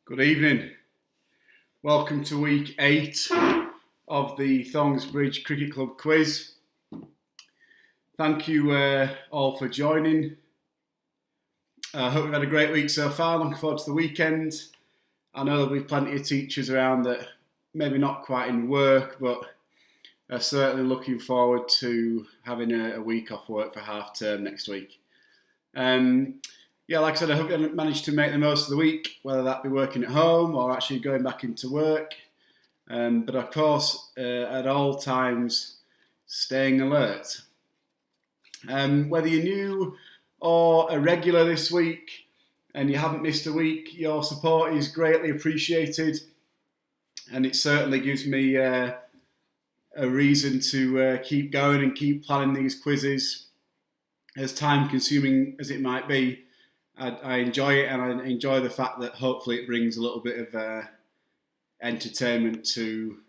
Good evening. Welcome to week 8 of the Thongsbridge Cricket Club quiz. Thank you all for joining. I hope you've had a great week so far. Looking forward to the weekend. I know there'll be plenty of teachers around that maybe not quite in work, but are certainly looking forward to having a week off work for half term next week. Like I said, I hope you managed to make the most of the week, whether that be working at home or actually going back into work. But of course, at all times, staying alert. Whether you're new or a regular this week and you haven't missed a week, your support is greatly appreciated. And it certainly gives me a reason to keep going and keep planning these quizzes, as time consuming as it might be. I enjoy it, and I enjoy the fact that hopefully it brings a little bit of entertainment to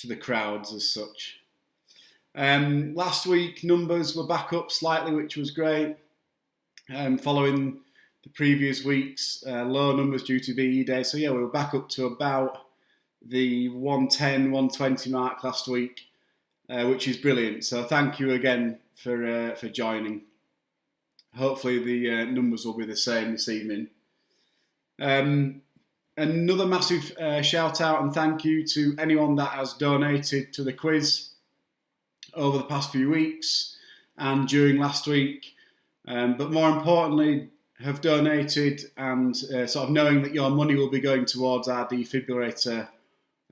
the crowds as such. Last week numbers were back up slightly, which was great, following the previous week's low numbers due to VE Day. So we were back up to about the 110, 120 mark last week, which is brilliant. So thank you again for joining. Hopefully the numbers will be the same this evening. Another massive shout out and thank you to anyone that has donated to the quiz over the past few weeks and during last week. But more importantly, have donated and sort of knowing that your money will be going towards our defibrillator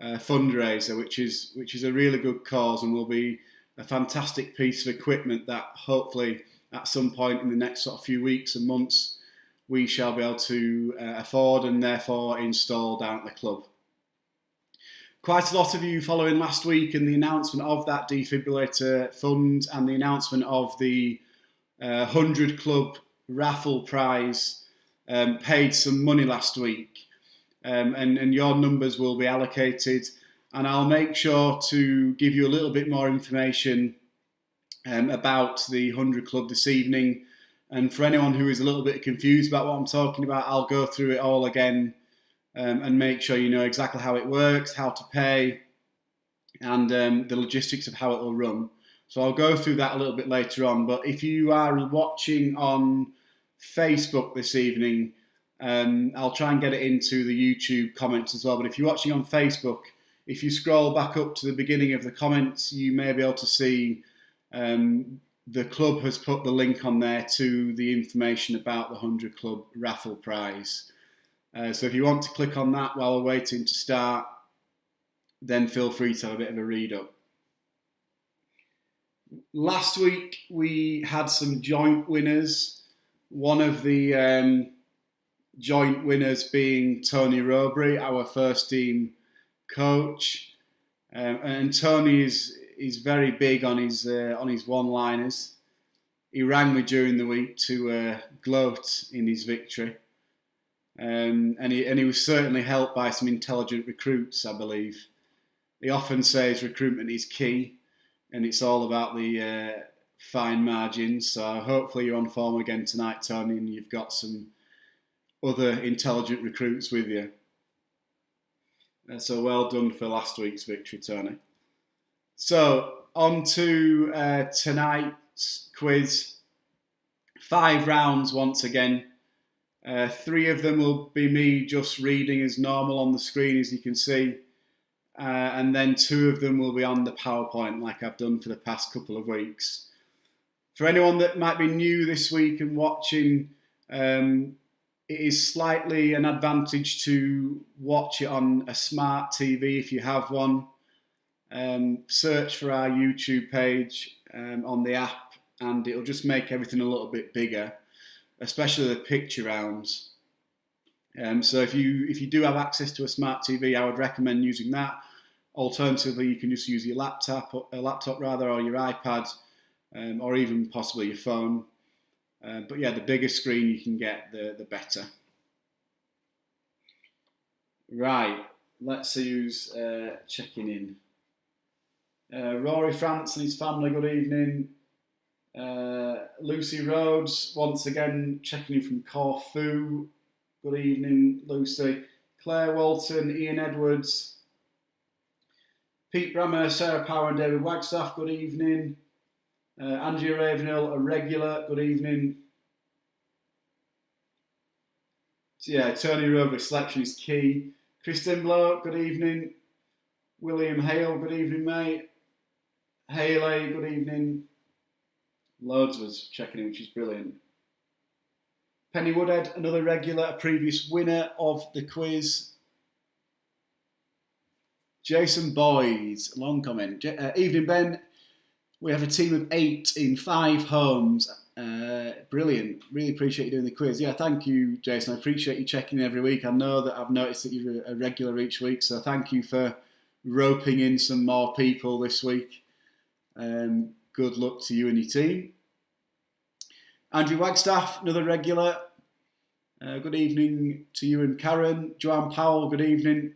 fundraiser, which is a really good cause and will be a fantastic piece of equipment that hopefully at some point in the next sort of few weeks and months we shall be able to afford and therefore install down at the club. Quite a lot of you following last week and the announcement of that defibrillator fund and the announcement of the 100 club raffle prize paid some money last week, and your numbers will be allocated, and I'll make sure to give you a little bit more information about the 100 Club this evening. And for anyone who is a little bit confused about what I'm talking about, I'll go through it all again and make sure you know exactly how it works, how to pay, and the logistics of how it will run. So I'll go through that a little bit later on. But if you are watching on Facebook this evening, I'll try and get it into the YouTube comments as well. But if you're watching on Facebook, if you scroll back up to the beginning of the comments, you may be able to see the club has put the link on there to the information about the 100 Club raffle prize. So if you want to click on that while we're waiting to start, then feel free to have a bit of a read up. Last week we had some joint winners. One of the joint winners being Tony Robry, our first team coach. And Tony is very big on his one-liners. He rang me during the week to gloat in his victory, and he was certainly helped by some intelligent recruits, I believe. He often says recruitment is key, and it's all about the fine margins. So hopefully you're on form again tonight, Tony, and you've got some other intelligent recruits with you. So well done for last week's victory, Tony. So, on to tonight's quiz. 5 rounds once again. 3 of them will be me just reading as normal on the screen, as you can see. And then 2 of them will be on the PowerPoint, like I've done for the past couple of weeks. For anyone that might be new this week and watching, it is slightly an advantage to watch it on a smart TV if you have one. Search for our YouTube page on the app, and it'll just make everything a little bit bigger, especially the picture rounds. So if you do have access to a smart TV, I would recommend using that. Alternatively, you can just use your laptop or your iPad, or even possibly your phone. But the bigger screen you can get, the better. Right, let's see who's checking in. Rory France and his family, good evening. Lucy Rhodes, once again checking in from Corfu. Good evening, Lucy. Claire Walton, Ian Edwards, Pete Brammer, Sarah Power and David Wagstaff, good evening. Andrea Ravenhill, a regular, good evening. So yeah, Tony Rover selection is key. Kristen Blow, good evening. William Hale, good evening, mate. Haley, good evening. Loads of us checking in, which is brilliant. Penny Woodhead, another regular, a previous winner of the quiz. Jason Boys, long comment. Evening, Ben. We have a team of 8 in 5 homes. Brilliant. Really appreciate you doing the quiz. Yeah, thank you, Jason. I appreciate you checking in every week. I know that I've noticed that you're a regular each week, so thank you for roping in some more people this week. Good luck to you and your team. Andrew Wagstaff, another regular. Good evening to you and Karen. Joanne Powell, good evening.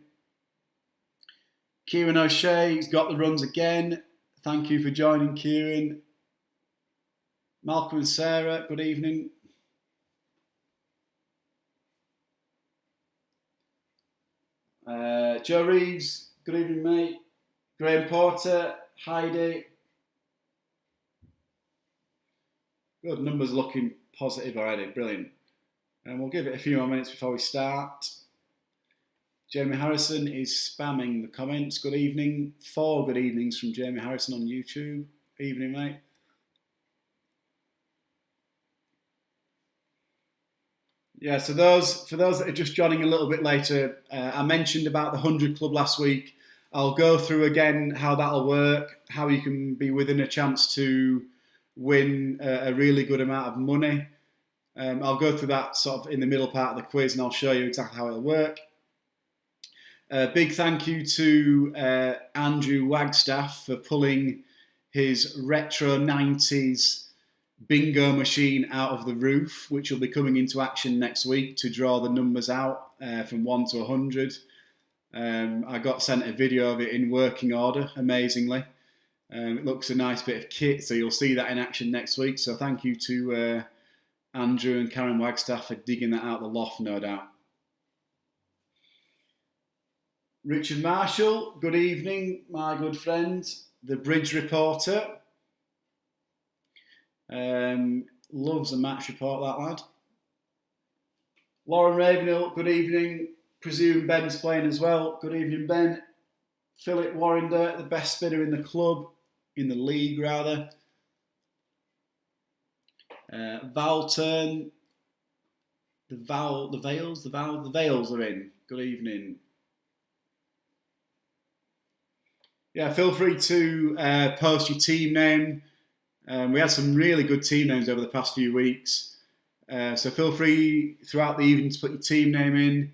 Kieran O'Shea, he's got the runs again. Thank you for joining, Kieran. Malcolm and Sarah, good evening. Joe Reeves, good evening, mate. Graham Porter, Heidi. Good, numbers looking positive already, brilliant. And we'll give it a few more minutes before we start. Jamie Harrison is spamming the comments. Good evening. 4 good evenings from Jamie Harrison on YouTube. Evening, mate. Yeah, so for those that are just joining a little bit later, I mentioned about the 100 Club last week. I'll go through again how that'll work, how you can be within a chance to win a really good amount of money. I'll go through that sort of in the middle part of the quiz and I'll show you exactly how it'll work. Big thank you to Andrew Wagstaff for pulling his retro 90s bingo machine out of the roof, which will be coming into action next week to draw the numbers out from 1 to 100. I got sent a video of it in working order, amazingly. It looks a nice bit of kit, so you'll see that in action next week. So thank you to Andrew and Karen Wagstaff for digging that out of the loft, no doubt. Richard Marshall, good evening, my good friend, the bridge reporter. Loves a match report, that lad. Lauren Ravenhill, good evening. Presume Ben's playing as well. Good evening, Ben. Philip Warrender, the best spinner in the club, in the league rather. Val Turn, the Vales are in. Good evening. Yeah, feel free to post your team name. We had some really good team names over the past few weeks. So feel free throughout the evening to put your team name in.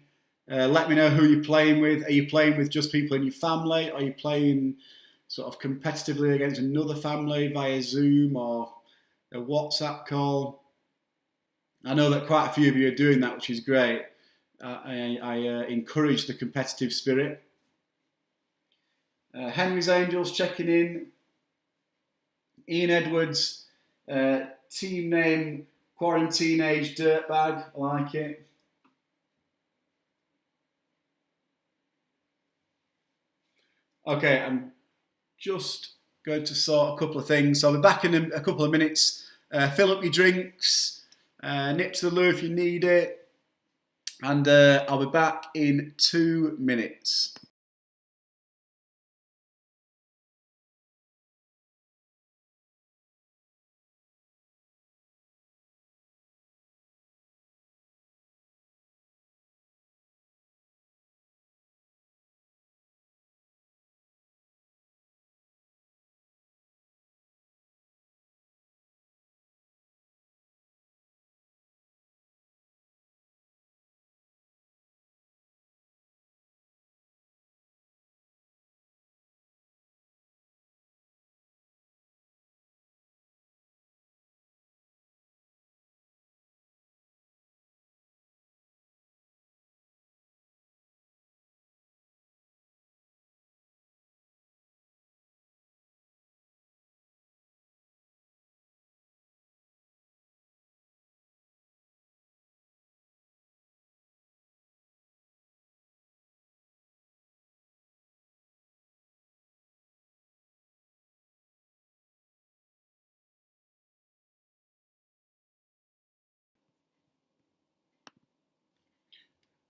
Let me know who you're playing with. Are you playing with just people in your family? Are you playing sort of competitively against another family via Zoom or a WhatsApp call? I know that quite a few of you are doing that, which is great. I encourage the competitive spirit. Henry's Angels checking in. Ian Edwards, team name Quarantine Age Dirtbag, I like it. Okay, I'm just going to sort a couple of things. So I'll be back in a couple of minutes. Fill up your drinks, nip to the loo if you need it, and I'll be back in 2 minutes.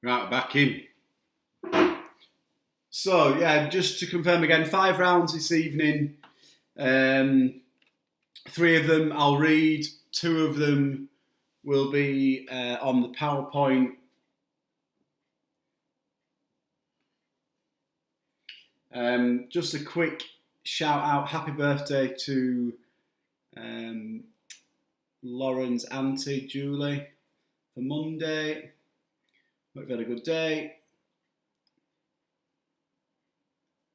Right, back in. So, yeah, just to confirm again, 5 rounds this evening. 3 of them I'll read, 2 of them will be on the PowerPoint. Just a quick shout out, happy birthday to Lauren's auntie, Julie, for Monday. Hope you had a good day.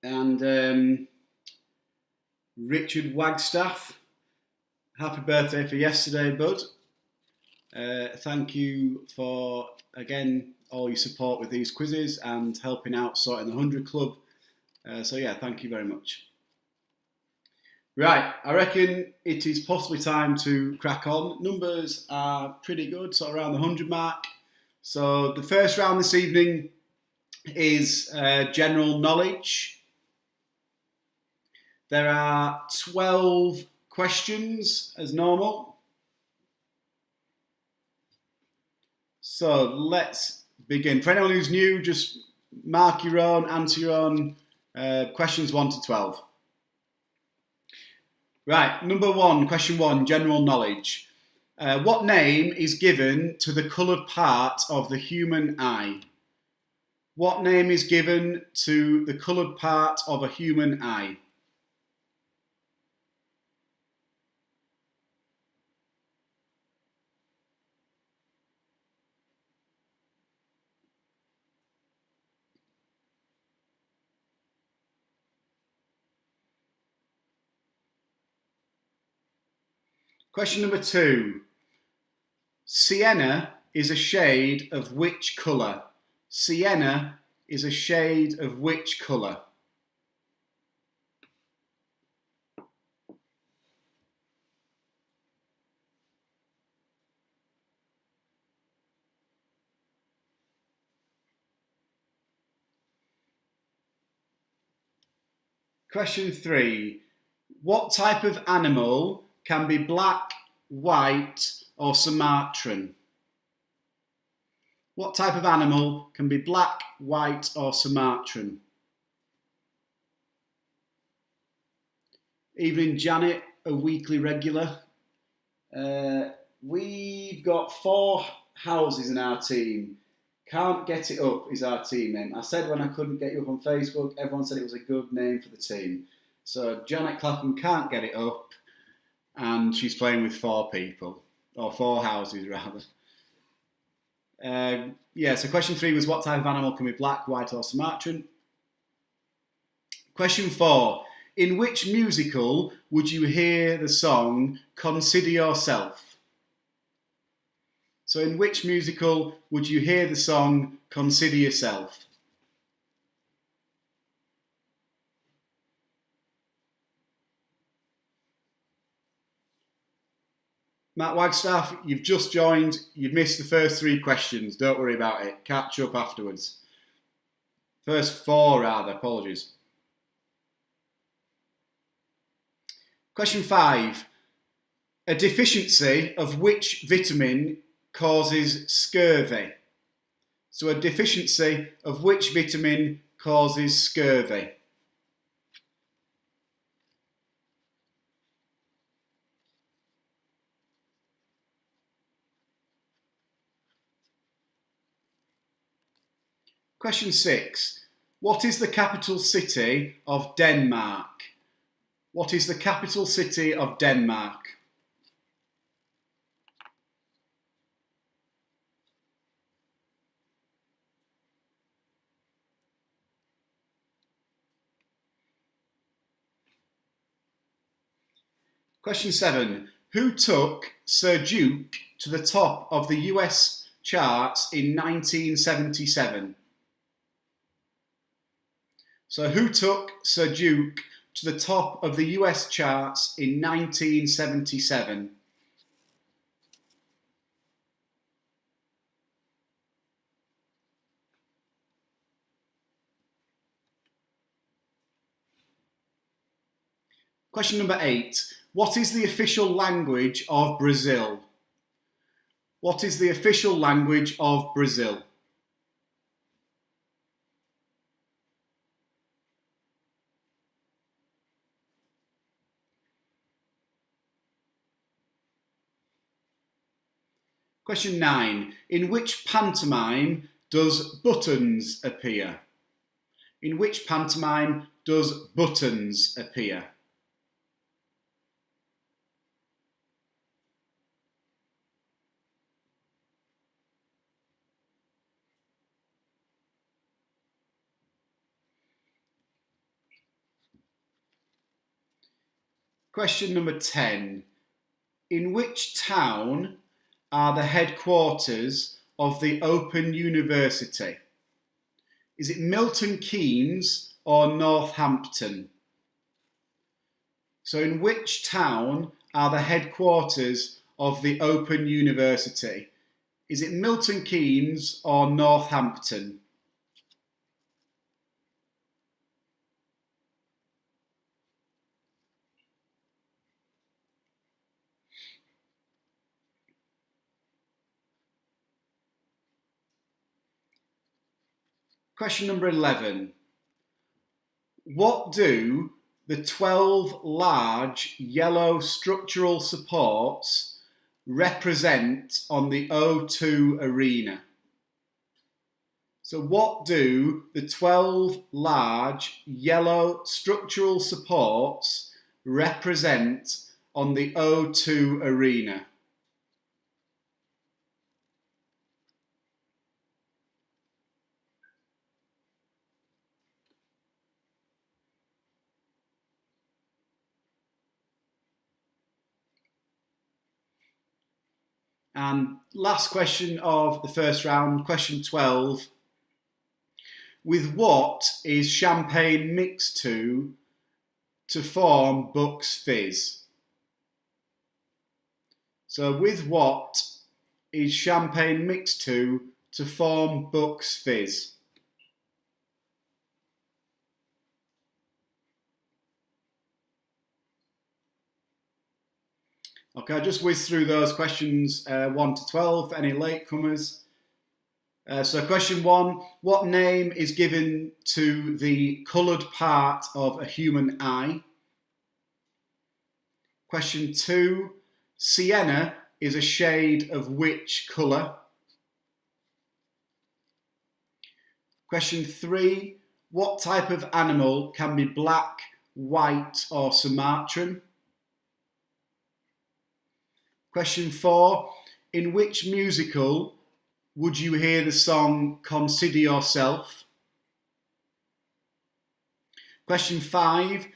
And Richard Wagstaff, happy birthday for yesterday, bud. Thank you for, again, all your support with these quizzes and helping out sorting the 100 Club. So yeah, thank you very much. Right, I reckon it is possibly time to crack on. Numbers are pretty good, so around the 100 mark. So the first round this evening is general knowledge. There are 12 questions as normal. So let's begin. For anyone who's new, just mark your own, answer your own. Questions 1 to 12. Right, number 1, question 1, general knowledge. What name is given to the coloured part of the human eye? What name is given to the coloured part of a human eye? Question number 2. Sienna is a shade of which colour? Sienna is a shade of which colour? Question 3. What type of animal can be black, white, or Sumatran? What type of animal can be black, white, or Sumatran? Evening, Janet, a weekly regular. We've got 4 houses in our team. Can't get it up is our team name. I said when I couldn't get you up on Facebook, everyone said it was a good name for the team. So Janet Clapham can't get it up, and she's playing with 4 people, or 4 houses rather. So question 3 was what type of animal can be black, white, or Sumatran? Question 4. In which musical would you hear the song Consider Yourself? So in which musical would you hear the song Consider Yourself? Matt Wagstaff, you've just joined. You've missed the first 3 questions. Don't worry about it. Catch up afterwards. First 4, rather. Apologies. Question 5. A deficiency of which vitamin causes scurvy? So a deficiency of which vitamin causes scurvy? Question 6. What is the capital city of Denmark? What is the capital city of Denmark? Question 7. Who took Sir Duke to the top of the US charts in 1977? So who took Sir Duke to the top of the US charts in 1977? Question number 8. What is the official language of Brazil? What is the official language of Brazil? Question 9. In which pantomime does Buttons appear? In which pantomime does Buttons appear? Question number 10. In which town are the headquarters of the Open University? Is it Milton Keynes or Northampton? So in which town are the headquarters of the Open University? Is it Milton Keynes or Northampton? Question number 11. What do the 12 large yellow structural supports represent on the O2 arena? So what do the 12 large yellow structural supports represent on the O2 arena? And last question of the first round, question 12. With what is champagne mixed to form Bucks Fizz? So with what is champagne mixed to form Bucks Fizz? Okay, I'll just whiz through those questions 1 to 12, any latecomers. So question 1, what name is given to the coloured part of a human eye? Question 2, sienna is a shade of which colour? Question 3, what type of animal can be black, white or Sumatran? Question 4, in which musical would you hear the song Consider Yourself? Question 5,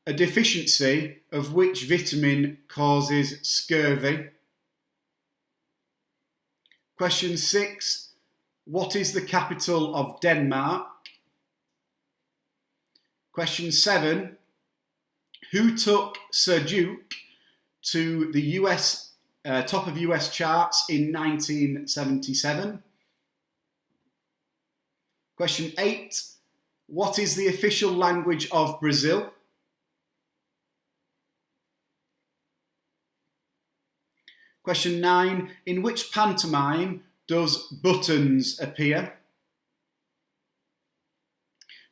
a deficiency of which vitamin causes scurvy? Question 6, what is the capital of Denmark? Question 7, who took Sir Duke to the top of US charts in 1977? Question 8, what is the official language of Brazil? Question 9, in which pantomime does Buttons appear?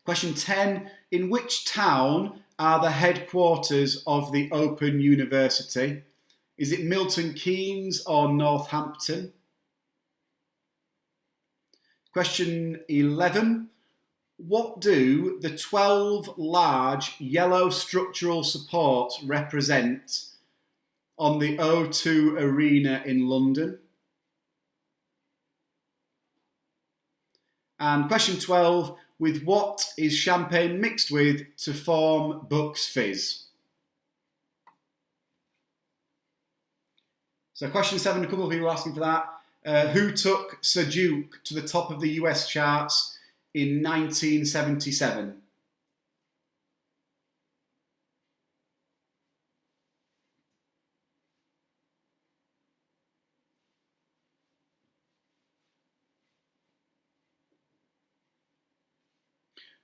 Question 10, in which town are the headquarters of the Open University? Is it Milton Keynes or Northampton? Question 11. What do the 12 large yellow structural supports represent on the O2 Arena in London? And question 12. With what is champagne mixed with to form Bucks Fizz? So question 7, a couple of people are asking for that. Who took Sir Duke to the top of the US charts in 1977?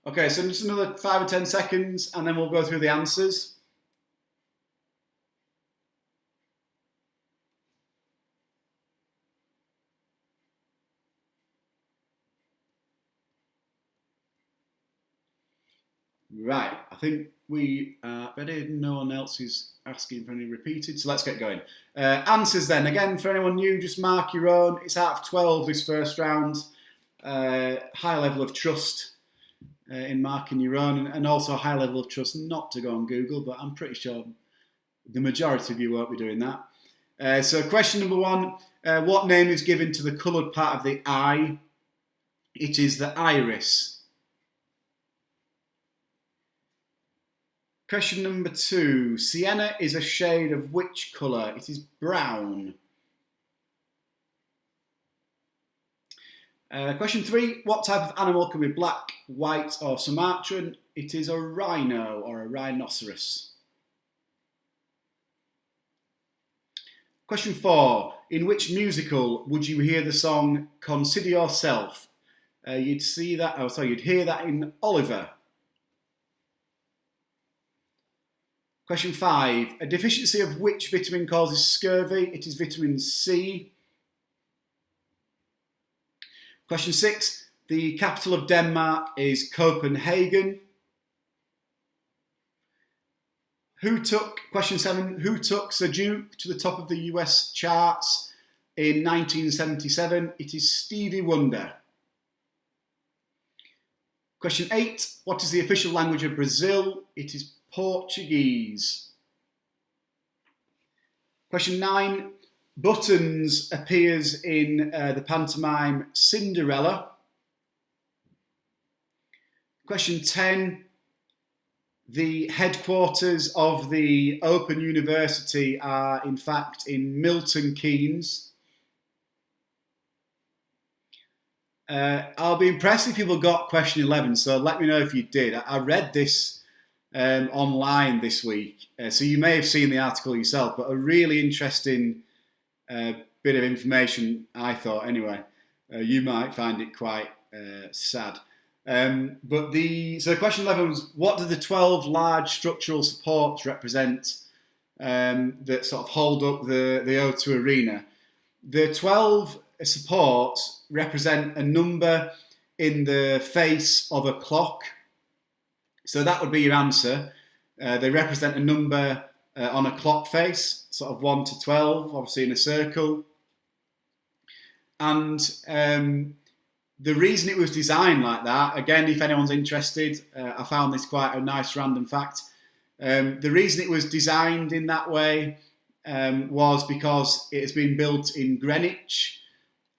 Okay, so just another 5 or 10 seconds and then we'll go through the answers. Right, I think we are ready. No one else is asking for any repeated, so let's get going. Answers then. Again, for anyone new, just mark your own. It's out of 12 this first round. High level of trust in marking your own, and also a high level of trust not to go on Google, but I'm pretty sure the majority of you won't be doing that. So question number 1, what name is given to the coloured part of the eye? It is the iris. Question number 2, sienna is a shade of which colour? It is brown. Question 3, what type of animal can be black, white or Sumatran? It is a rhino or a rhinoceros. Question 4, in which musical would you hear the song Consider Yourself? You'd hear that in Oliver. Question 5, a deficiency of which vitamin causes scurvy? It is vitamin C. Question 6, the capital of Denmark is Copenhagen. Question 7, who took Sir Duke to the top of the US charts in 1977? It is Stevie Wonder. Question 8, what is the official language of Brazil? It is Portuguese. Question 9, Buttons appears in the pantomime Cinderella. Question 10, the headquarters of the Open University are in fact in Milton Keynes. I'll be impressed if people got question 11, so let me know if you did. I read this online this week, so you may have seen the article yourself, but a really interesting bit of information, I thought anyway. You might find it quite sad. So question 11 was, what do the 12 large structural supports represent that sort of hold up the O2 Arena? The 12 supports represent a number in the face of a clock. So that would be your answer. They represent a number on a clock face, sort of 1 to 12, obviously in a circle. And the reason it was designed like that, again, if anyone's interested, I found this quite a nice random fact. The reason it was designed in that way was because it has been built in Greenwich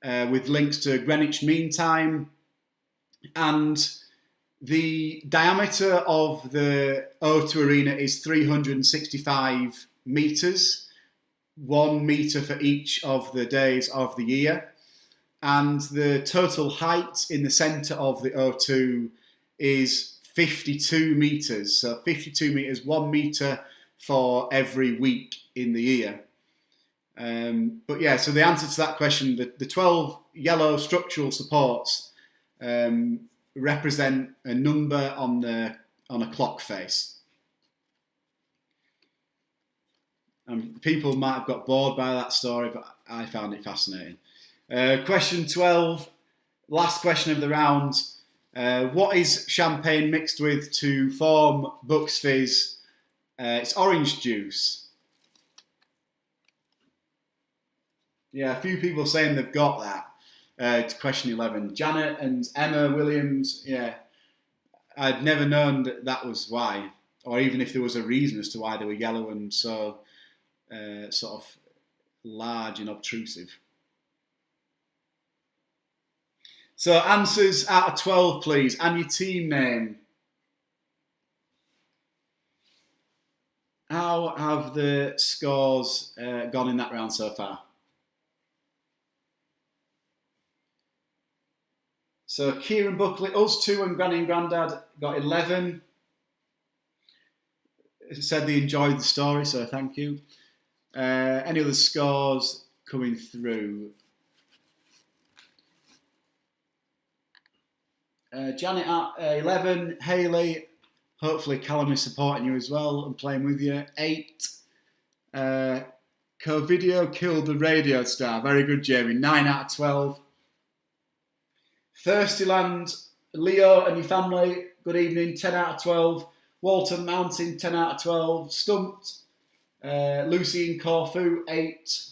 with links to Greenwich Mean Time, and the diameter of the O2 Arena is 365 metres, 1 metre for each of the days of the year. And the total height in the centre of the O2 is 52 metres. So 52 metres, 1 metre for every week in the year. But yeah, so the answer to that question, the 12 yellow structural supports represent a number on a clock face. People might have got bored by that story, but I found it fascinating. Question 12, last question of the round. What is champagne mixed with to form Bucks Fizz? It's orange juice. Yeah, a few people saying they've got that. It's question 11. Janet and Emma Williams, yeah. I'd never known that was why, or even if there was a reason as to why they were yellow and so sort of large and obtrusive. So answers out of 12, please, and your team name. How have the scores gone in that round so far? So Kieran Buckley, us two and Granny and Grandad got 11. Said they enjoyed the story, so thank you. Any other scores coming through? Janet at 11. Hayley, hopefully Callum is supporting you as well and playing with you. 8. Co-video killed the radio star. Very good, Jamie. 9 out of 12. Thirstyland Leo and your family, good evening, 10 out of 12. Walton Mountain, 10 out of 12. Stumped. Lucy in Corfu, 8.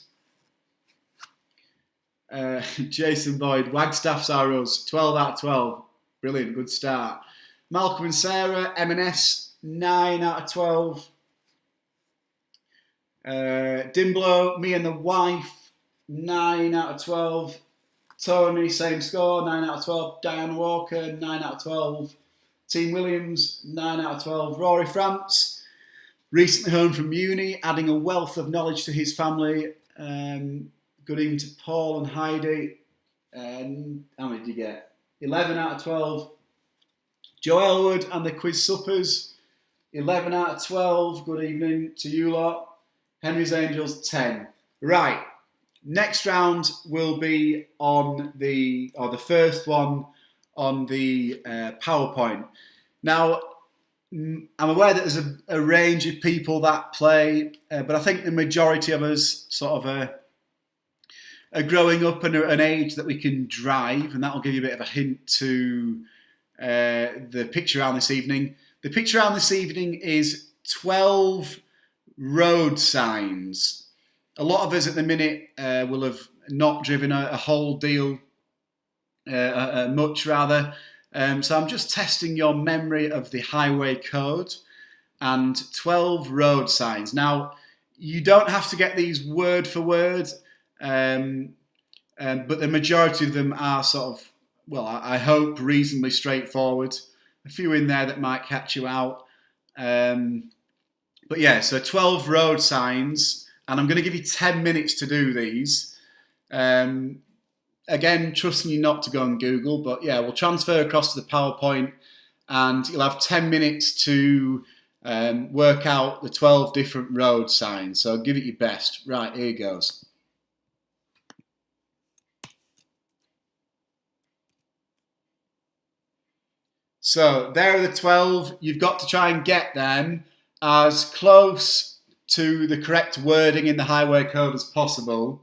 Jason Boyd, Wagstaff's are us, 12 out of 12. Brilliant, good start. Malcolm and Sarah, M&S, 9 out of 12. Dimblo, me and the wife, 9 out of 12. Tony, same score, 9 out of 12. Diana Walker, 9 out of 12. Team Williams, 9 out of 12. Rory France, recently home from uni, adding a wealth of knowledge to his family. Good evening to Paul and Heidi. How many did you get? 11 out of 12. Joe Elwood and the Quiz Suppers, 11 out of 12. Good evening to you lot. Henry's Angels, 10. Right. Next round will be on the first one on the PowerPoint. Now, I'm aware that there's a range of people that play, but I think the majority of us sort of are growing up at an age that we can drive, and that'll give you a bit of a hint to the picture round this evening. The picture round this evening is 12 road signs. A lot of us at the minute will have not driven a whole deal, much rather. So I'm just testing your memory of the highway code and 12 road signs. Now, you don't have to get these word for word, but the majority of them are sort of, well, I hope reasonably straightforward. A few in there that might catch you out. But yeah, so 12 road signs. And I'm going to give you 10 minutes to do these. Again, trusting you not to go on Google, but yeah, we'll transfer across to the PowerPoint and you'll have 10 minutes to work out the 12 different road signs. So give it your best. Right, here goes. So there are the 12. You've got to try and get them as close to the correct wording in the highway code as possible.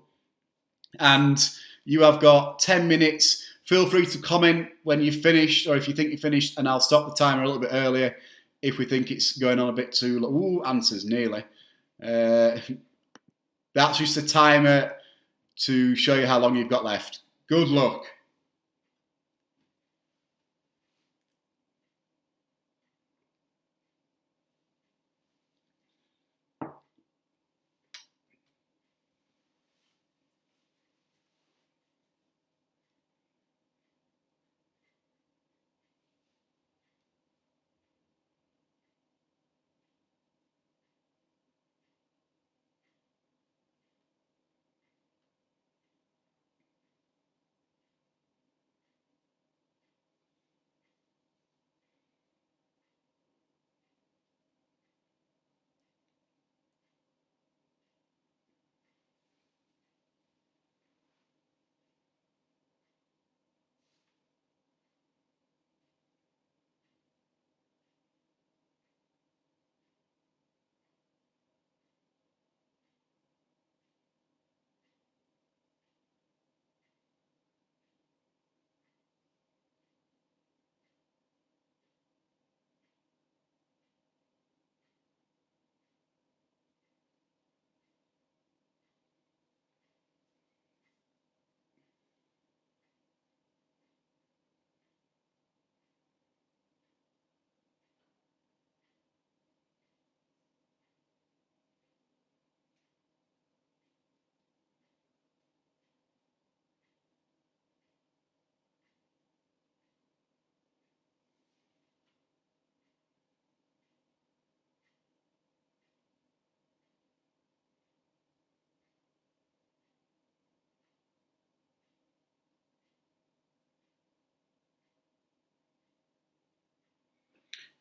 And you have got 10 minutes. Feel free to comment when you've finished, or if you think you've finished, and I'll stop the timer a little bit earlier if we think it's going on a bit too long. Ooh, answers nearly. That's just a timer to show you how long you've got left. Good luck.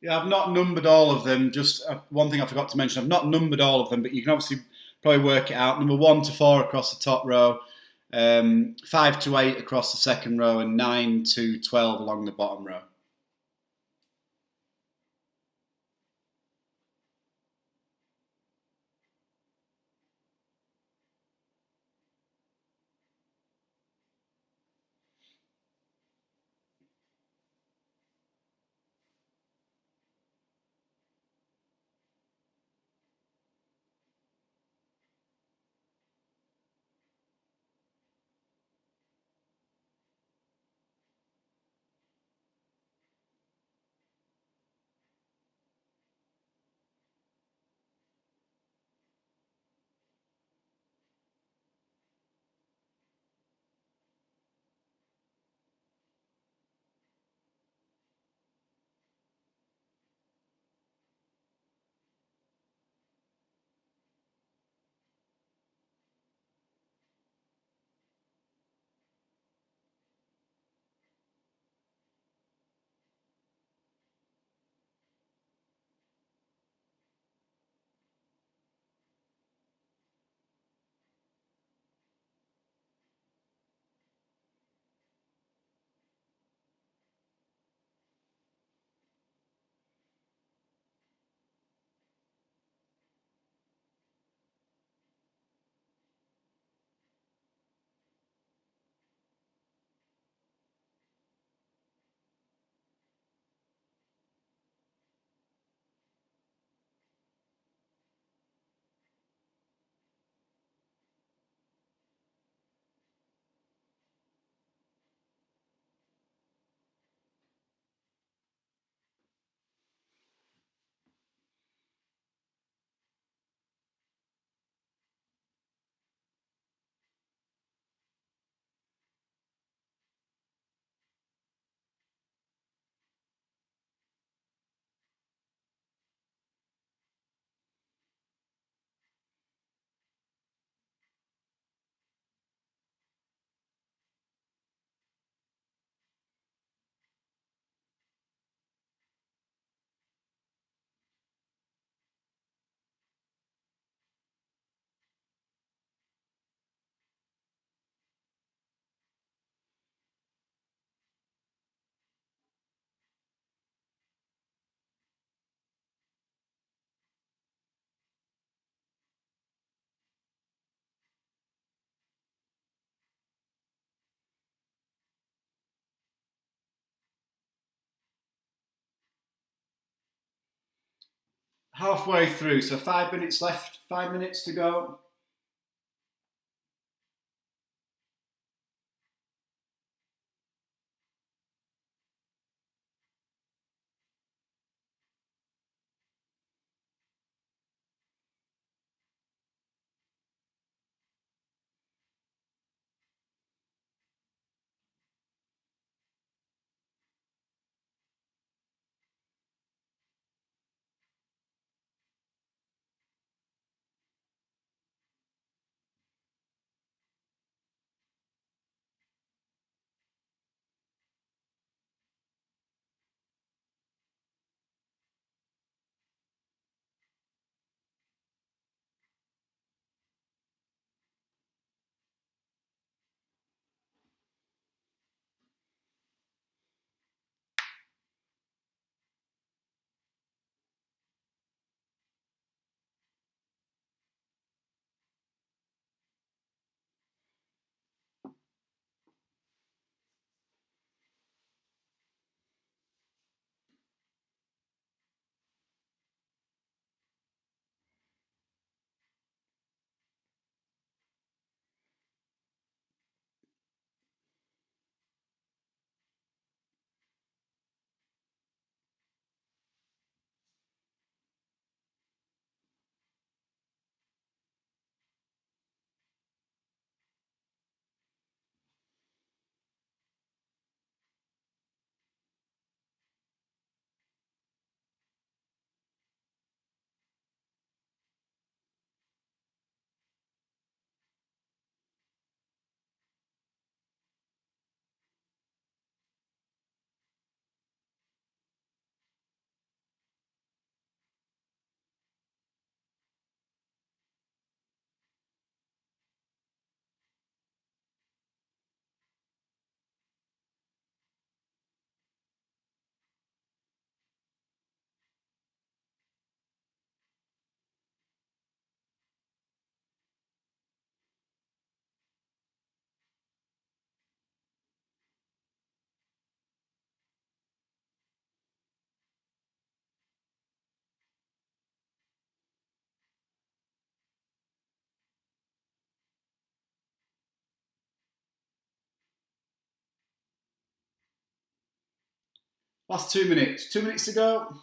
Yeah, I've not numbered all of them. Just one thing I forgot to mention, I've not numbered all of them, but you can obviously probably work it out. Number 1 to 4 across the top row, 5 to 8 across the second row, and 9 to 12 along the bottom row. halfway through, so 5 minutes left, 5 minutes to go. Last 2 minutes. 2 minutes to go.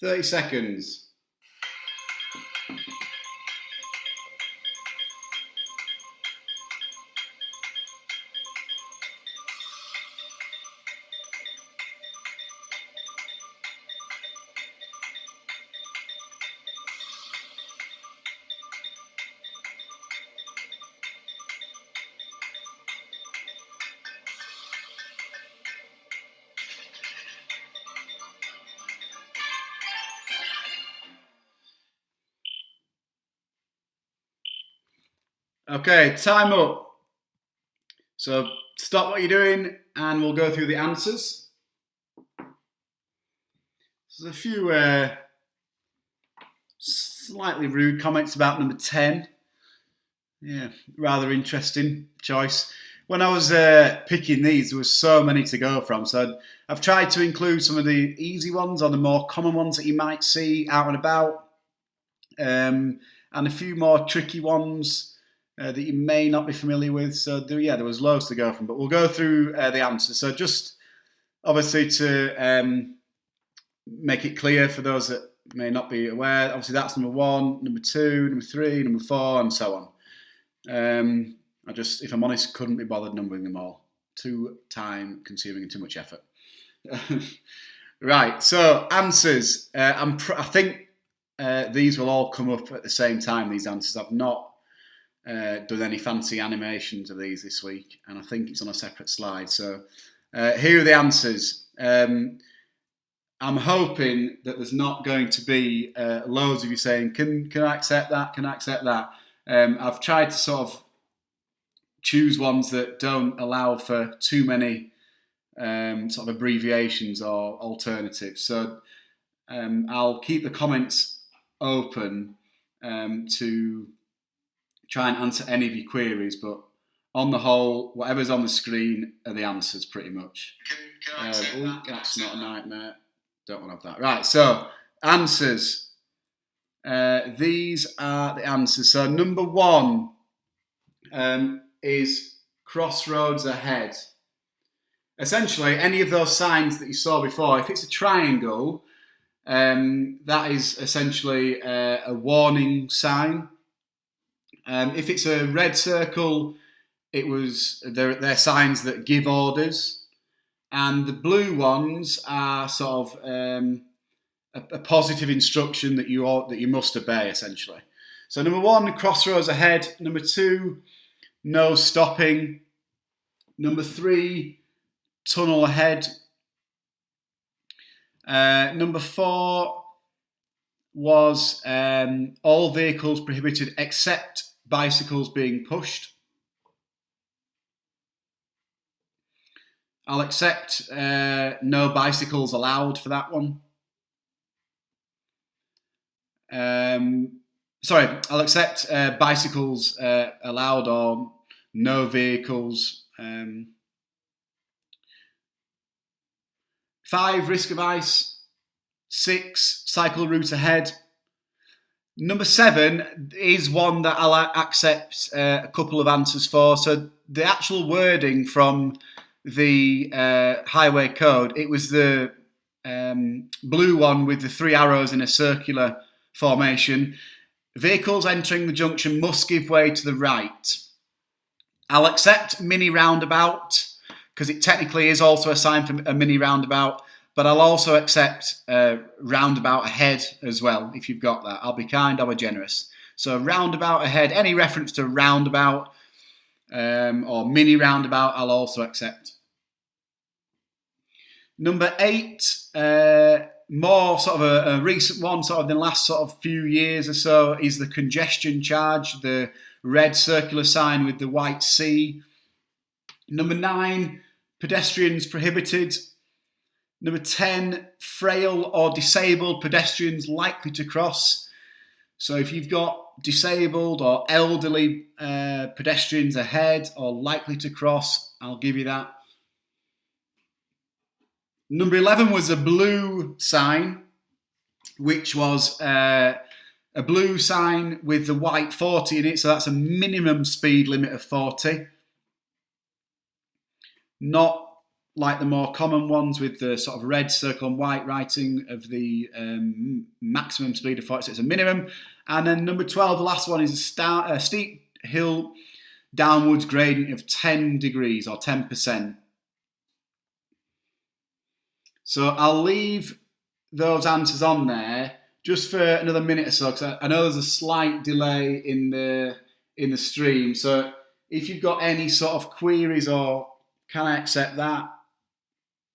Thirty seconds. Okay, time up. So stop what you're doing and we'll go through the answers. There's a few slightly rude comments about number 10. Yeah, rather interesting choice. When I was picking these, there was so many to go from. So I've tried to include some of the easy ones or the more common ones that you might see out and about, and a few more tricky ones that you may not be familiar with. So there was loads to go from, but we'll go through the answers. So just obviously to make it clear for those that may not be aware, obviously that's number 1, number 2, number 3, number 4, and so on. I just, if I'm honest, couldn't be bothered numbering them all. Too time consuming and too much effort. Right, so answers. I think these will all come up at the same time, these answers. I've not done any fancy animations of these this week, and I think it's on a separate slide. So here are the answers. I'm hoping that there's not going to be loads of you saying, can I accept that? Can I accept that? I've tried to sort of choose ones that don't allow for too many sort of abbreviations or alternatives. So I'll keep the comments open to try and answer any of your queries, but on the whole, whatever's on the screen are the answers pretty much. Can I accept that? That's not a nightmare. Don't want to have that. Right, so answers. These are the answers. So number 1 is crossroads ahead. Essentially, any of those signs that you saw before, if it's a triangle, that is essentially a warning sign. If it's a red circle, they're signs that give orders. And the blue ones are sort of a positive instruction that you must obey, essentially. So number 1, crossroads ahead. Number 2, no stopping. Number 3, tunnel ahead. Number 4 was all vehicles prohibited except bicycles being pushed. I'll accept no bicycles allowed for that one. I'll accept bicycles allowed or no vehicles. 5, risk of ice. 6, cycle route ahead. Number 7 is one that I'll accept a couple of answers for. So the actual wording from the highway code, it was the blue one with the 3 arrows in a circular formation. Vehicles entering the junction must give way to the right. I'll accept mini roundabout because it technically is also a sign for a mini roundabout, but I'll also accept roundabout ahead as well if you've got that. I'll be kind, I'll be generous. So roundabout ahead, any reference to roundabout or mini roundabout, I'll also accept. Number 8, more sort of a recent one, sort of in the last sort of few years or so, is the congestion charge, the red circular sign with the white C. Number 9, pedestrians prohibited. Number 10, frail or disabled pedestrians likely to cross. So if you've got disabled or elderly pedestrians ahead or likely to cross, I'll give you that. Number 11 was a blue sign, which was a blue sign with the white 40 in it, so that's a minimum speed limit of 40. Not like the more common ones with the sort of red circle and white writing of the maximum speed of 40, so it's a minimum. And then number 12, the last one, is a steep hill downwards gradient of 10 degrees or 10%. So I'll leave those answers on there just for another minute or so, because I know there's a slight delay in the stream. So if you've got any sort of queries or can I accept that,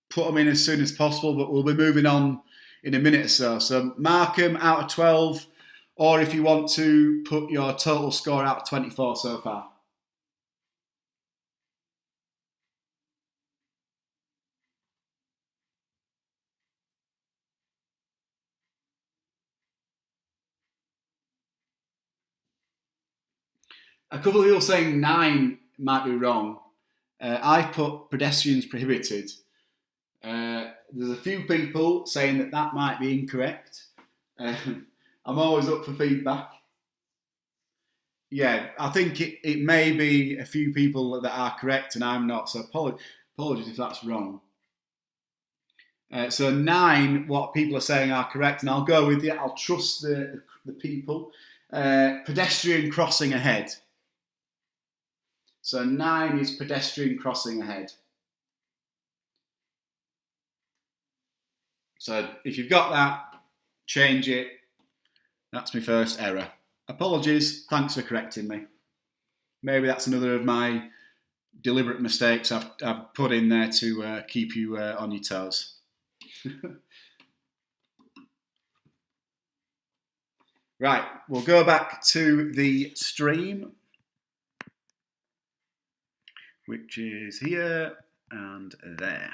put them in as soon as possible, but we'll be moving on in a minute or so. So Markham out of 12 or if you want to put your total score out of 24 so far. A couple of people saying 9 might be wrong. I've put pedestrians prohibited. There's a few people saying that might be incorrect. I'm always up for feedback. Yeah, I think it may be a few people that are correct and I'm not, so apologies if that's wrong. So 9, what people are saying are correct, and I'll go with you. I'll trust the people. Pedestrian crossing ahead. So 9 is pedestrian crossing ahead. So if you've got that, change it. That's my first error. Apologies, thanks for correcting me. Maybe that's another of my deliberate mistakes I've put in there to keep you on your toes. Right, we'll go back to the stream, which is here and there.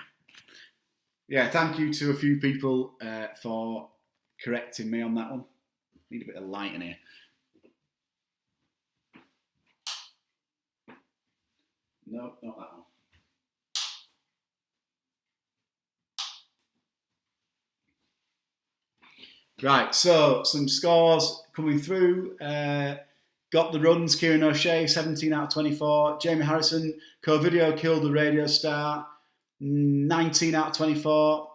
Yeah, thank you to a few people for correcting me on that one. Need a bit of light in here. No, not that one. Right, so some scores coming through. Got the runs, Kieran O'Shea, 17 out of 24. Jamie Harrison, Co-Video killed the radio star, 19 out of 24.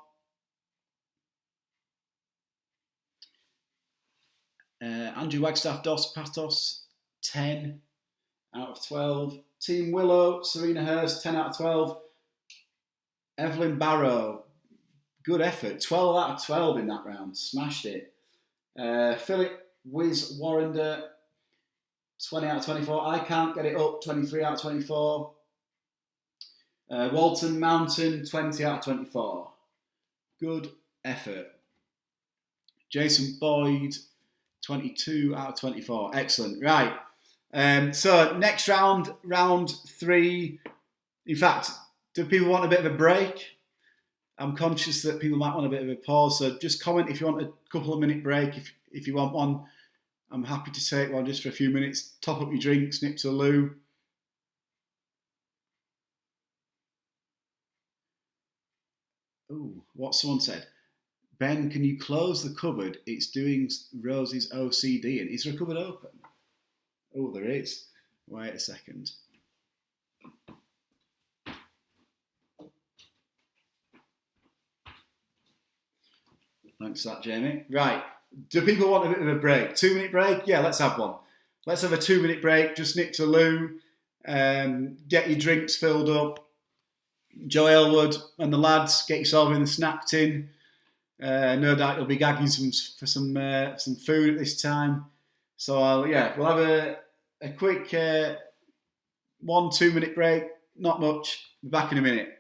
Andrew Wagstaff, Dos Patos, 10 out of 12. Team Willow, Serena Hurst, 10 out of 12. Evelyn Barrow, good effort, 12 out of 12 in that round, smashed it. Philip Wiz Warrender, 20 out of 24. I can't get it up, 23 out of 24. Walton Mountain, 20 out of 24. Good effort. Jason Boyd, 22 out of 24. Excellent. Right. So next round, round 3. In fact, do people want a bit of a break? I'm conscious that people might want a bit of a pause, so just comment if you want a couple of minute break. If you want one, I'm happy to take one just for a few minutes. Top up your drinks, nip to the loo. Ooh, what someone said. Ben, can you close the cupboard? It's doing Rosie's OCD. And is there a cupboard open? Oh, there is. Wait a second. Thanks for that, Jamie. Right. Do people want a bit of a break? 2-minute break? Yeah, let's have one. Let's have a 2-minute break. Just nip to the loo. Get your drinks filled up. Joe Elwood and the lads, get yourself in the snack tin. No doubt you'll be gagging for some food at this time. So we'll have a quick 1-2 minute break. Not much. Be back in a minute.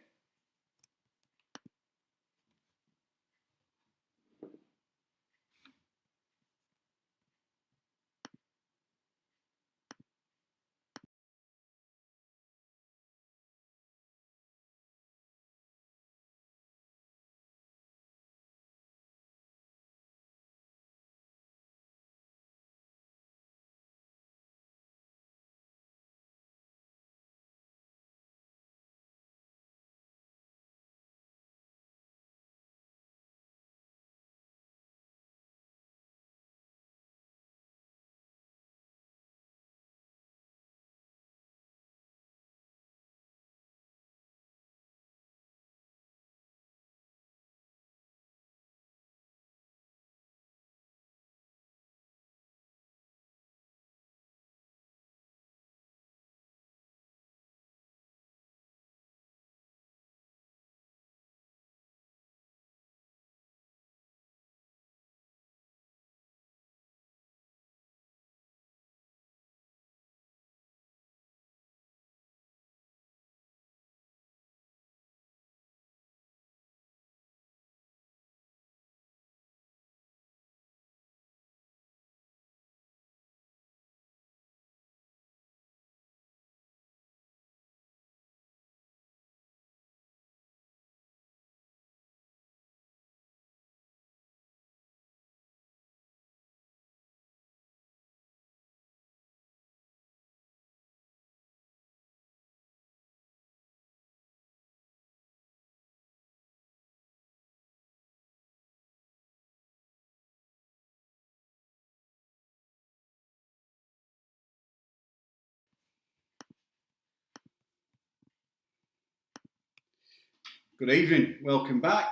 Good evening, welcome back.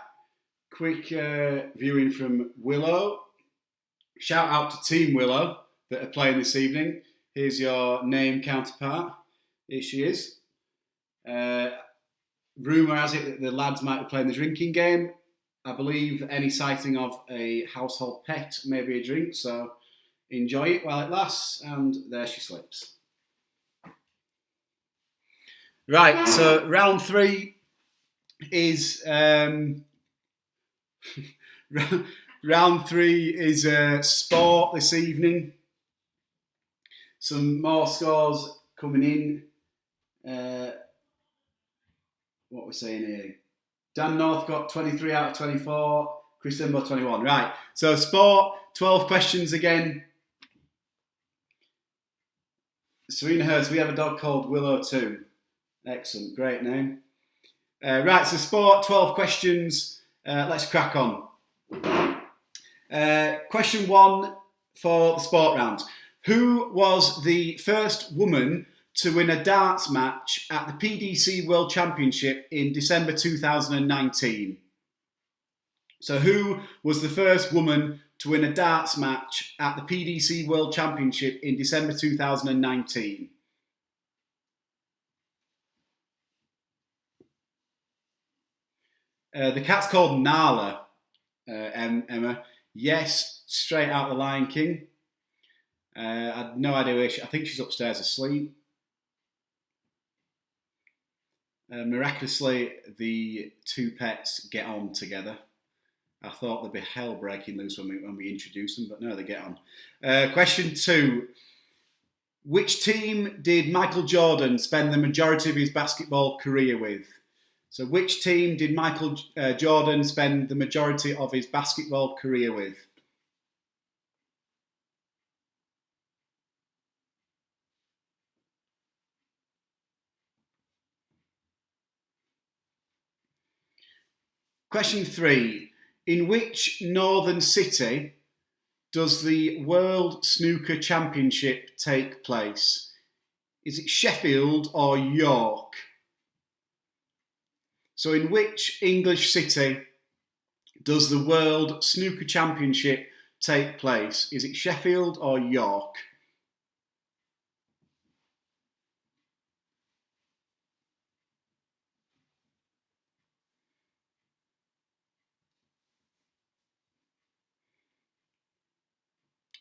Quick viewing from Willow. Shout out to Team Willow that are playing this evening. Here's your name counterpart. Here she is. Rumour has it that the lads might be playing the drinking game. I believe any sighting of a household pet may be a drink, so enjoy it while it lasts, and there she slips. Right, so round 3 is round 3 is sport this evening. Some more scores coming in. What we're saying here. Dan Northcott 23 out of 24. Chris Timbo 21. Right. So sport, 12 questions again. Serena Hurst, we have a dog called Willow too. Excellent, great name. Right, so sport, 12 questions. Let's crack on. Question 1 for the sport round. Who was the first woman to win a darts match at the PDC World Championship in December 2019? So who was the first woman to win a darts match at the PDC World Championship in December 2019? The cat's called Nala, Emma. Yes, straight out the Lion King. I had no idea where I think she's upstairs asleep. Miraculously, the two pets get on together. I thought they'd be hell breaking loose when we introduce them, but no, they get on. Question 2. Which team did Michael Jordan spend the majority of his basketball career with? So which team did Michael Jordan spend the majority of his basketball career with? Question 3. In which northern city does the World Snooker Championship take place? Is it Sheffield or York? So in which English city does the World Snooker Championship take place? Is it Sheffield or York?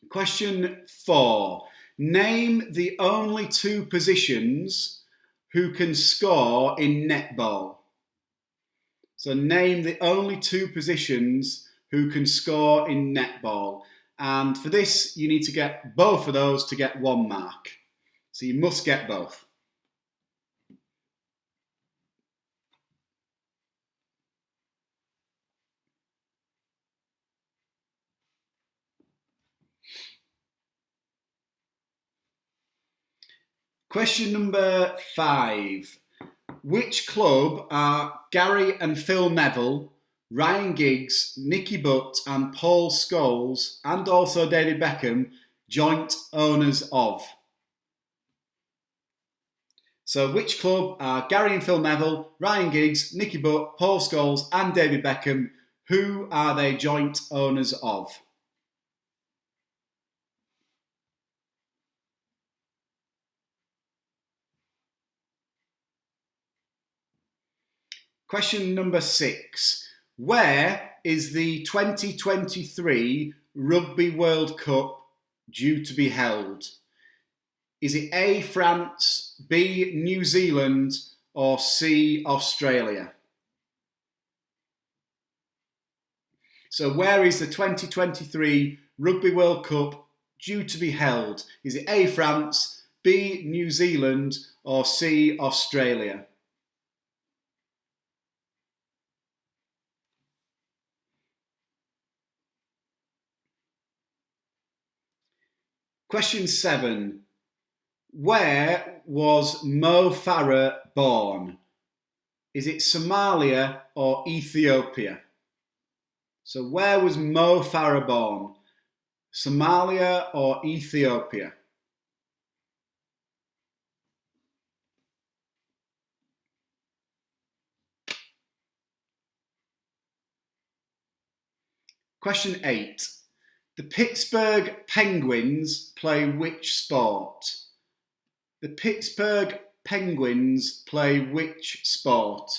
Question 4. Name the only 2 positions who can score in netball. So name the only 2 positions who can score in netball. And for this, you need to get both of those to get 1 mark. So you must get both. Question number 5. Which club are Gary and Phil Neville, Ryan Giggs, Nicky Butt and Paul Scholes, and also David Beckham, joint owners of? So which club are Gary and Phil Neville, Ryan Giggs, Nicky Butt, Paul Scholes and David Beckham? Who are they joint owners of? Question number 6. Where is the 2023 Rugby World Cup due to be held? Is it A, France, B, New Zealand, or C, Australia? So where is the 2023 Rugby World Cup due to be held? Is it A, France, B, New Zealand, or C, Australia? Question 7. Where was Mo Farah born? Is it Somalia or Ethiopia? So where was Mo Farah born? Somalia or Ethiopia? Question 8. The Pittsburgh Penguins play which sport? The Pittsburgh Penguins play which sport?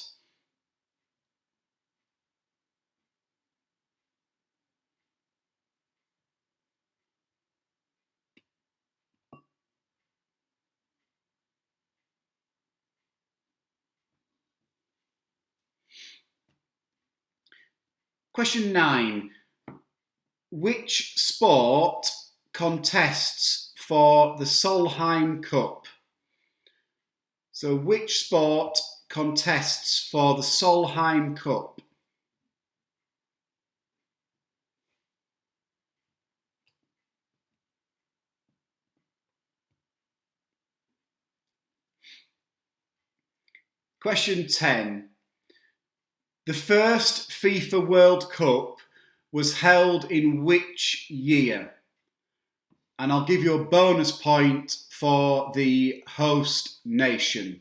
Question 9. Which sport contests for the Solheim Cup? So which sport contests for the Solheim Cup? Question 10. The first FIFA World Cup was held in which year? And I'll give you a bonus point for the host nation.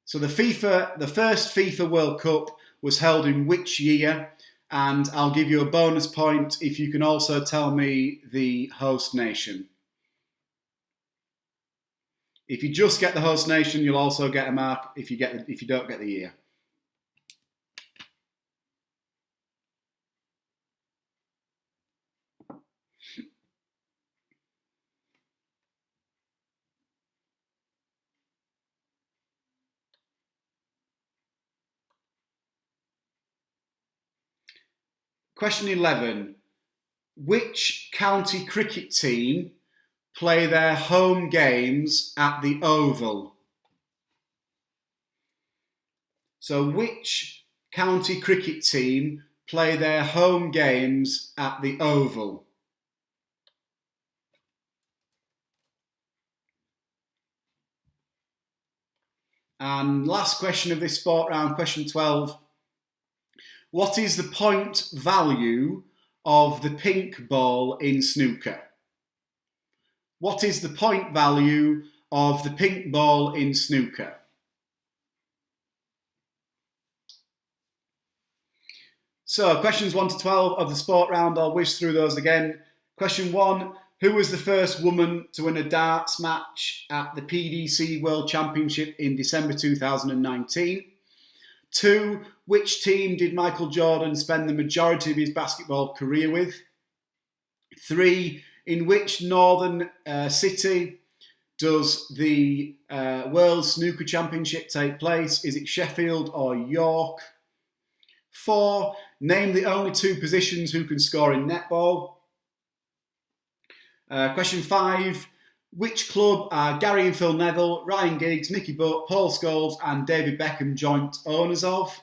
So the first FIFA World Cup was held in which year? And I'll give you a bonus point if you can also tell me the host nation. If you just get the host nation, you'll also get a mark if you don't get the year. Question 11. Which county cricket team play their home games at the Oval? So which county cricket team play their home games at the Oval? And last question of this sport round, question 12. What is the point value of the pink ball in snooker? What is the point value of the pink ball in snooker? So, questions 1 to 12 of the sport round, I'll whiz through those again. Question 1, who was the first woman to win a darts match at the PDC World Championship in December 2019? 2, which team did Michael Jordan spend the majority of his basketball career with? 3, in which northern city does the World Snooker Championship take place? Is it Sheffield or York? 4, name the only 2 positions who can score in netball. Question 5, which club are Gary and Phil Neville, Ryan Giggs, Nicky Butt, Paul Scholes and David Beckham joint owners of?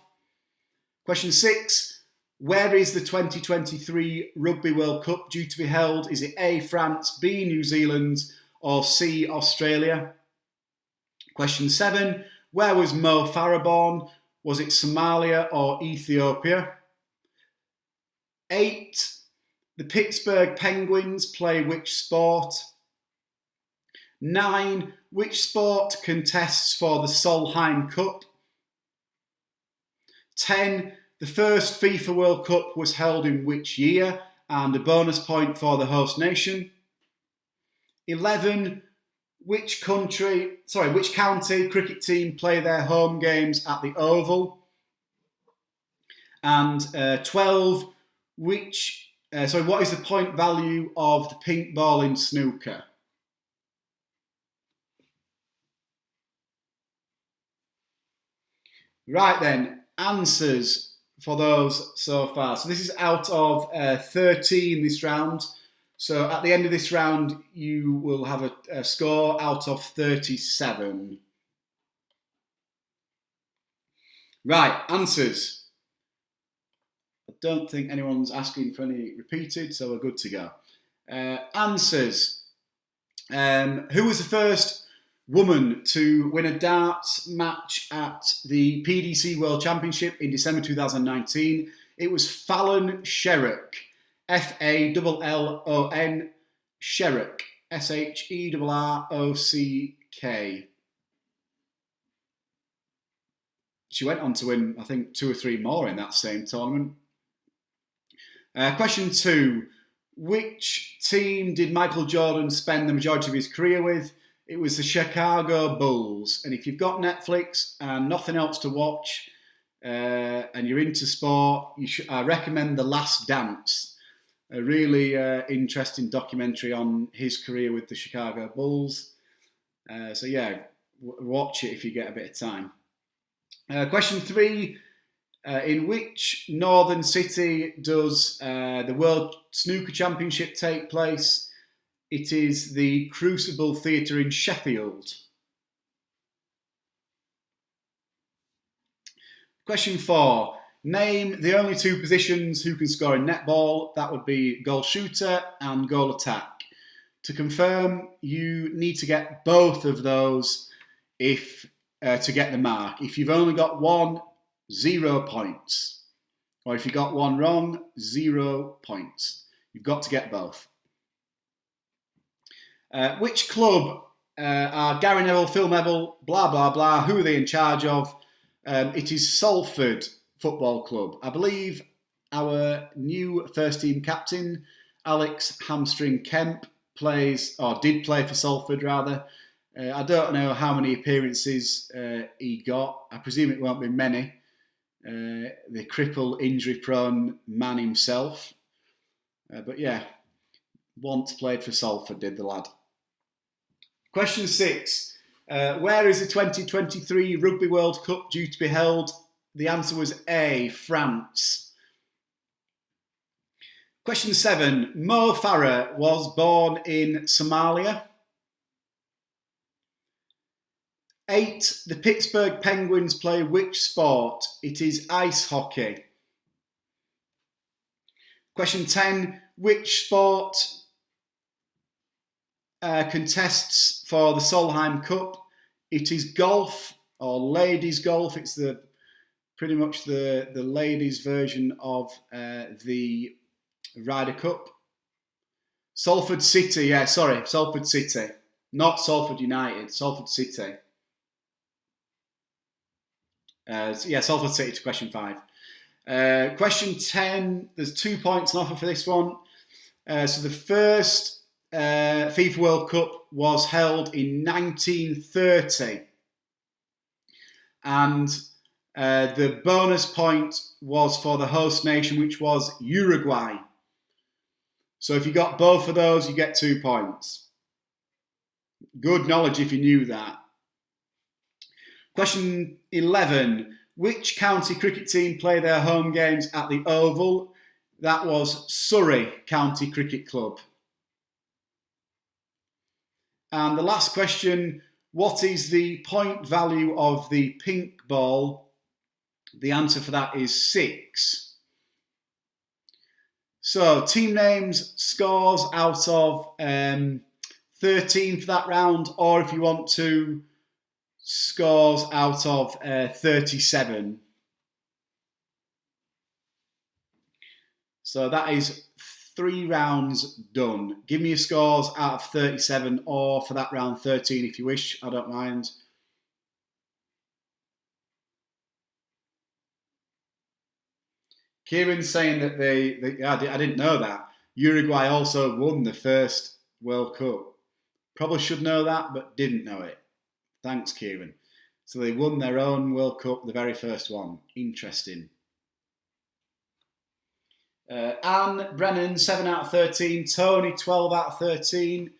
Question 6, where is the 2023 Rugby World Cup due to be held? Is it A, France, B, New Zealand or C, Australia? Question 7, where was Mo Farah born? Was it Somalia or Ethiopia? 8, the Pittsburgh Penguins play which sport? 9, which sport contests for the Solheim Cup? 10, the first FIFA World Cup was held in which year? And a bonus point for the host nation. 11, which county cricket team play their home games at the Oval? And 12, what is the point value of the pink ball in snooker? Right then, answers for those so far. So this is out of 13 this round. So at the end of this round, you will have a score out of 37. Right, answers. I don't think anyone's asking for any repeated, so we're good to go. Answers. Who was the first woman to win a darts match at the PDC World Championship in December 2019? It was Fallon Sherrock. Fallon Sherrock. Sherrock. She went on to win, I think, 2 or 3 more in that same tournament. Question 2. Which team did Michael Jordan spend the majority of his career with? It was the Chicago Bulls. And if you've got Netflix and nothing else to watch, and you're into sport, I recommend The Last Dance. A really interesting documentary on his career with the Chicago Bulls. So yeah, watch it if you get a bit of time. Question 3. In which northern city does the World Snooker Championship take place? It is the Crucible Theatre in Sheffield. Question 4. Name the only 2 positions who can score in netball. That would be goal shooter and goal attack. To confirm, you need to get both of those to get the mark. If you've only got one, 0 points. Or if you got one wrong, 0 points. You've got to get both. Which club are Gary Neville, Phil Neville, blah, blah, blah, who are they in charge of? It is Salford Football Club. I believe our new first team captain, Alex Hamstring Kemp, did play for Salford rather. I don't know how many appearances he got. I presume it won't be many. The cripple, injury-prone man himself. But yeah, once played for Salford, did the lad. Question 6. Where is the 2023 Rugby World Cup due to be held? The answer was A, France. Question 7. Mo Farah was born in Somalia. 8. The Pittsburgh Penguins play which sport? It is ice hockey. Question 10. Which sport contests for the Solheim Cup? It is golf or ladies golf. It's pretty much the ladies version of the Ryder Cup. Salford City, Salford City. Not Salford United, Salford City. Salford City to question 5. Question 10, there's 2 points on offer for this one. So the first FIFA World Cup was held in 1930. And the bonus point was for the host nation, which was Uruguay. So if you got both of those, you get 2 points. Good knowledge if you knew that. Question 11. Which county cricket team play their home games at the Oval? That was Surrey County Cricket Club. And the last question, what is the point value of the pink ball? The answer for that is 6. So team names, scores out of 13 for that round, or if you want to, scores out of 37. So that is 3 rounds done. Give me your scores out of 37 or for that round 13 if you wish. I don't mind. Kieran's saying that I didn't know that. Uruguay also won the first World Cup. Probably should know that, but didn't know it. Thanks, Kieran. So they won their own World Cup, the very first one. Interesting. Anne Brennan, 7 out of 13. Tony, 12 out of 13.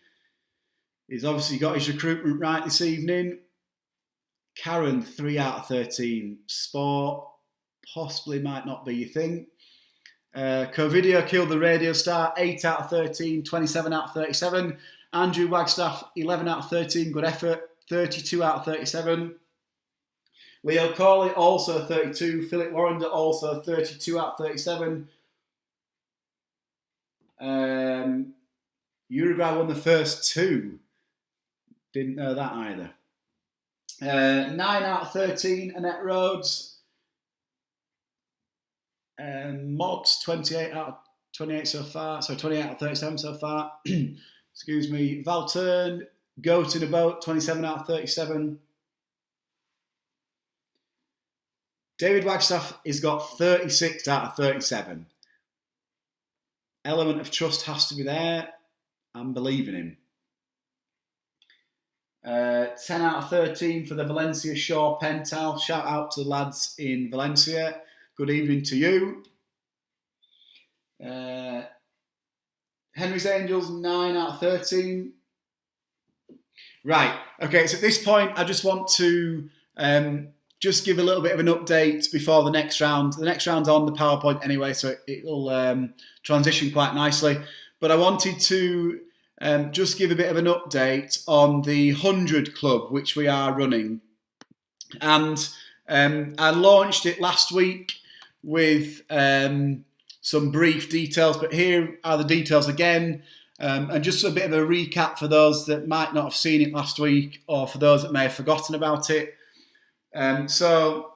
He's obviously got his recruitment right this evening. Karen, 3 out of 13. Sport, possibly might not be your thing. Covidio killed the radio star, 8 out of 13. 27 out of 37. Andrew Wagstaff, 11 out of 13. Good effort. 32 out of 37. Leo Corley, also 32. Philip Warrender, also 32 out of 37. Uruguay won the first 2. Didn't know that either. 9 out of 13, Annette Rhodes. Moggs, 28 out of 28 so far. So 28 out of 37 so far. Excuse me. Valturn, Goat in a Boat, 27 out of 37. David Wagstaff has got 36 out of 37. Element of trust has to be there. I'm believing him. 10 out of 13 for the Valencia Shore Pental. Shout out to the lads in Valencia. Good evening to you. Henry's Angels, 9 out of 13. Right, okay, so at this point I just want to just give a little bit of an update before the next round. The next round's on the PowerPoint anyway, so it'll transition quite nicely. But I wanted to just give a bit of an update on the 100 Club, which we are running. And I launched it last week with some brief details, but here are the details again. And just a bit of a recap for those that might not have seen it last week, or for those that may have forgotten about it. So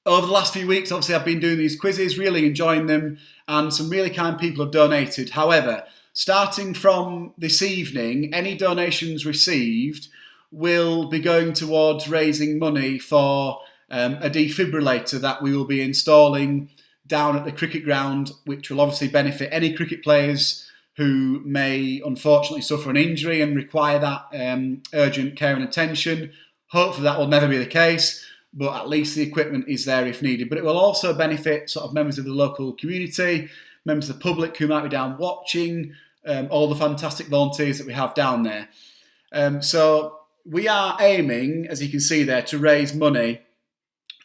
over the last few weeks, obviously I've been doing these quizzes, really enjoying them, and some really kind people have donated. However, starting from this evening, any donations received will be going towards raising money for a defibrillator that we will be installing down at the cricket ground, which will obviously benefit any cricket players who may unfortunately suffer an injury and require that urgent care and attention. Hopefully that will never be the case, but at least the equipment is there if needed. But it will also benefit sort of members of the local community, members of the public who might be down watching, all the fantastic volunteers that we have down there. So we are aiming, as you can see there, to raise money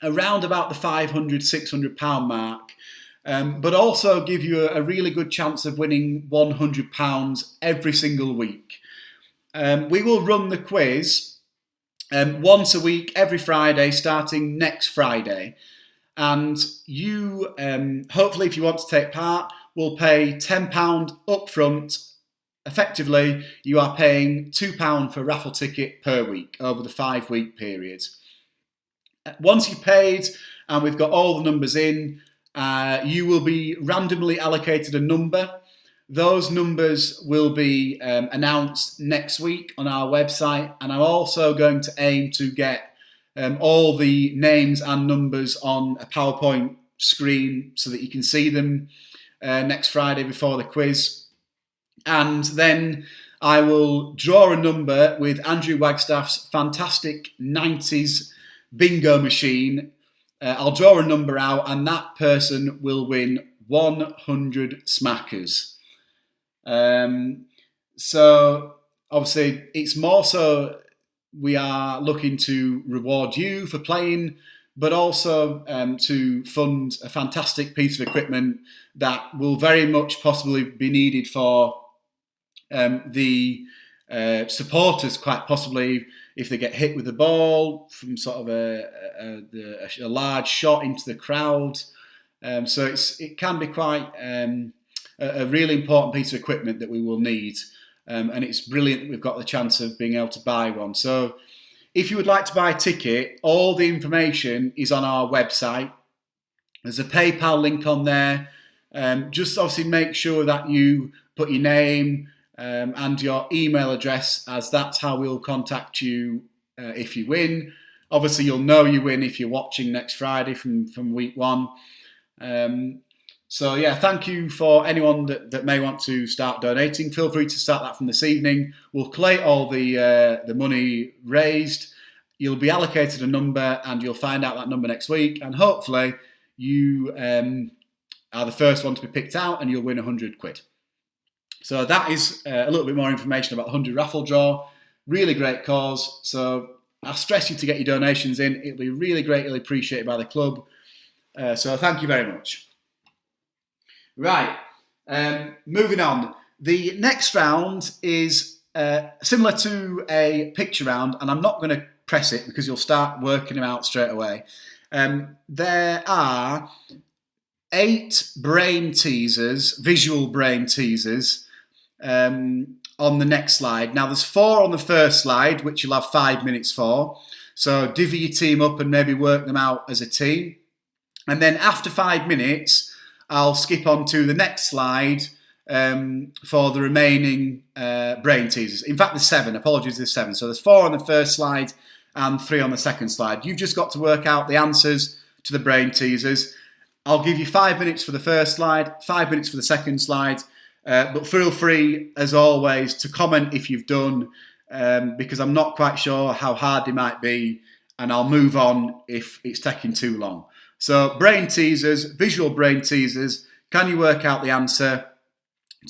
around about the £500, £600 mark, but also give you a really good chance of winning £100 every single week. We will run the quiz once a week, every Friday, starting next Friday. And you, hopefully, if you want to take part, will pay £10 up front. Effectively, you are paying £2 for a raffle ticket per week over the 5-week period. Once you've paid and we've got all the numbers in, you will be randomly allocated a number. Those numbers will be announced next week on our website, and I'm also going to aim to get all the names and numbers on a PowerPoint screen so that you can see them next Friday before the quiz. And then I will draw a number with Andrew Wagstaff's fantastic 90s bingo machine. I'll draw a number out, and that person will win 100 smackers. So obviously it's more so we are looking to reward you for playing, but also to fund a fantastic piece of equipment that will very much possibly be needed for the supporters, quite possibly if they get hit with the ball from sort of a large shot into the crowd. So it can be quite a really important piece of equipment that we will need. And it's brilliant that we've got the chance of being able to buy one. So if you would like to buy a ticket, all the information is on our website. There's a PayPal link on there. Just obviously make sure that you put your name and your email address, as that's how we'll contact you if you win. Obviously, you'll know you win if you're watching next Friday from week 1. So yeah, thank you for anyone that may want to start donating. Feel free to start that from this evening. We'll collate all the money raised. You'll be allocated a number, and you'll find out that number next week. And hopefully, you are the first one to be picked out, and you'll win 100 quid. So that is a little bit more information about the 100 raffle draw. Really great cause. So I stress you to get your donations in. It'll be really greatly appreciated by the club. So thank you very much. Right, moving on. The next round is similar to a picture round, and I'm not going to press it because you'll start working them out straight away. There are 8 brain teasers, visual brain teasers, on the next slide. Now there's 4 on the first slide, which you'll have 5 minutes for. So divvy your team up and maybe work them out as a team. And then after 5 minutes, I'll skip on to the next slide for the remaining brain teasers. In fact, there's 7. Apologies, there's 7. So there's 4 on the first slide and 3 on the second slide. You've just got to work out the answers to the brain teasers. I'll give you 5 minutes for the first slide, 5 minutes for the second slide, but feel free, as always, to comment if you've done, because I'm not quite sure how hard they might be, and I'll move on if it's taking too long. So, brain teasers, visual brain teasers. Can you work out the answer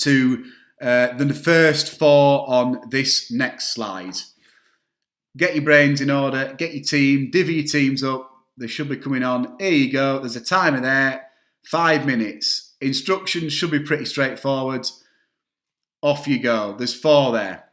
to the first 4 on this next slide? Get your brains in order, get your team, divvy your teams up. They should be coming on. Here you go. There's a timer there. 5 minutes. Instructions should be pretty straightforward. Off you go. There's 4 there.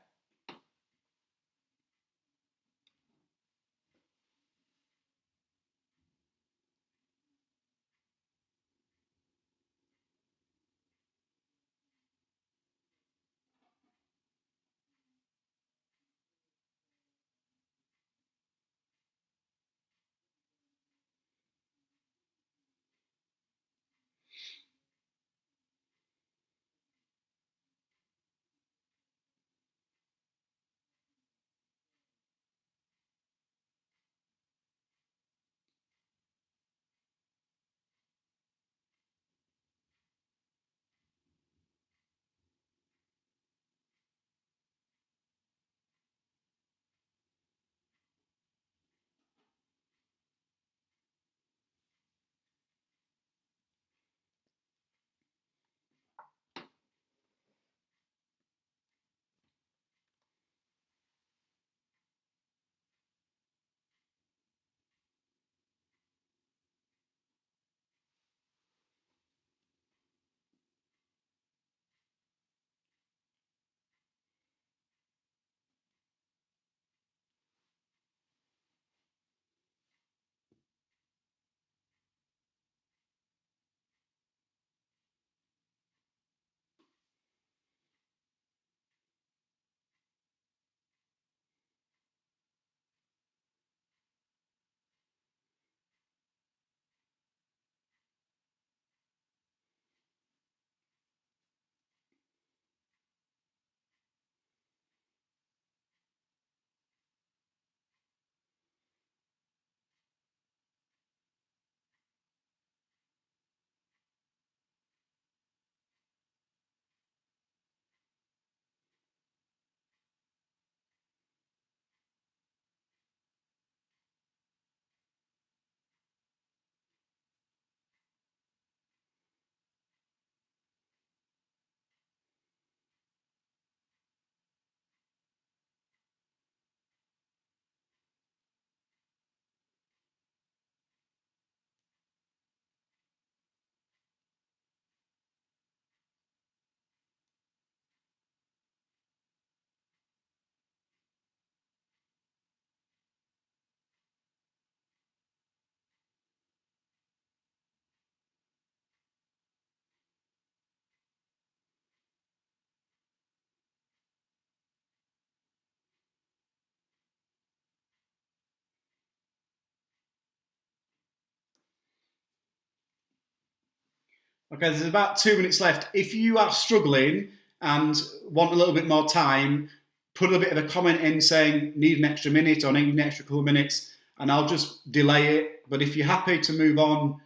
Okay, there's about 2 minutes left. If you are struggling and want a little bit more time, put a bit of a comment in saying need an extra minute or need an extra couple of minutes, and I'll just delay it. But if you're happy to move on,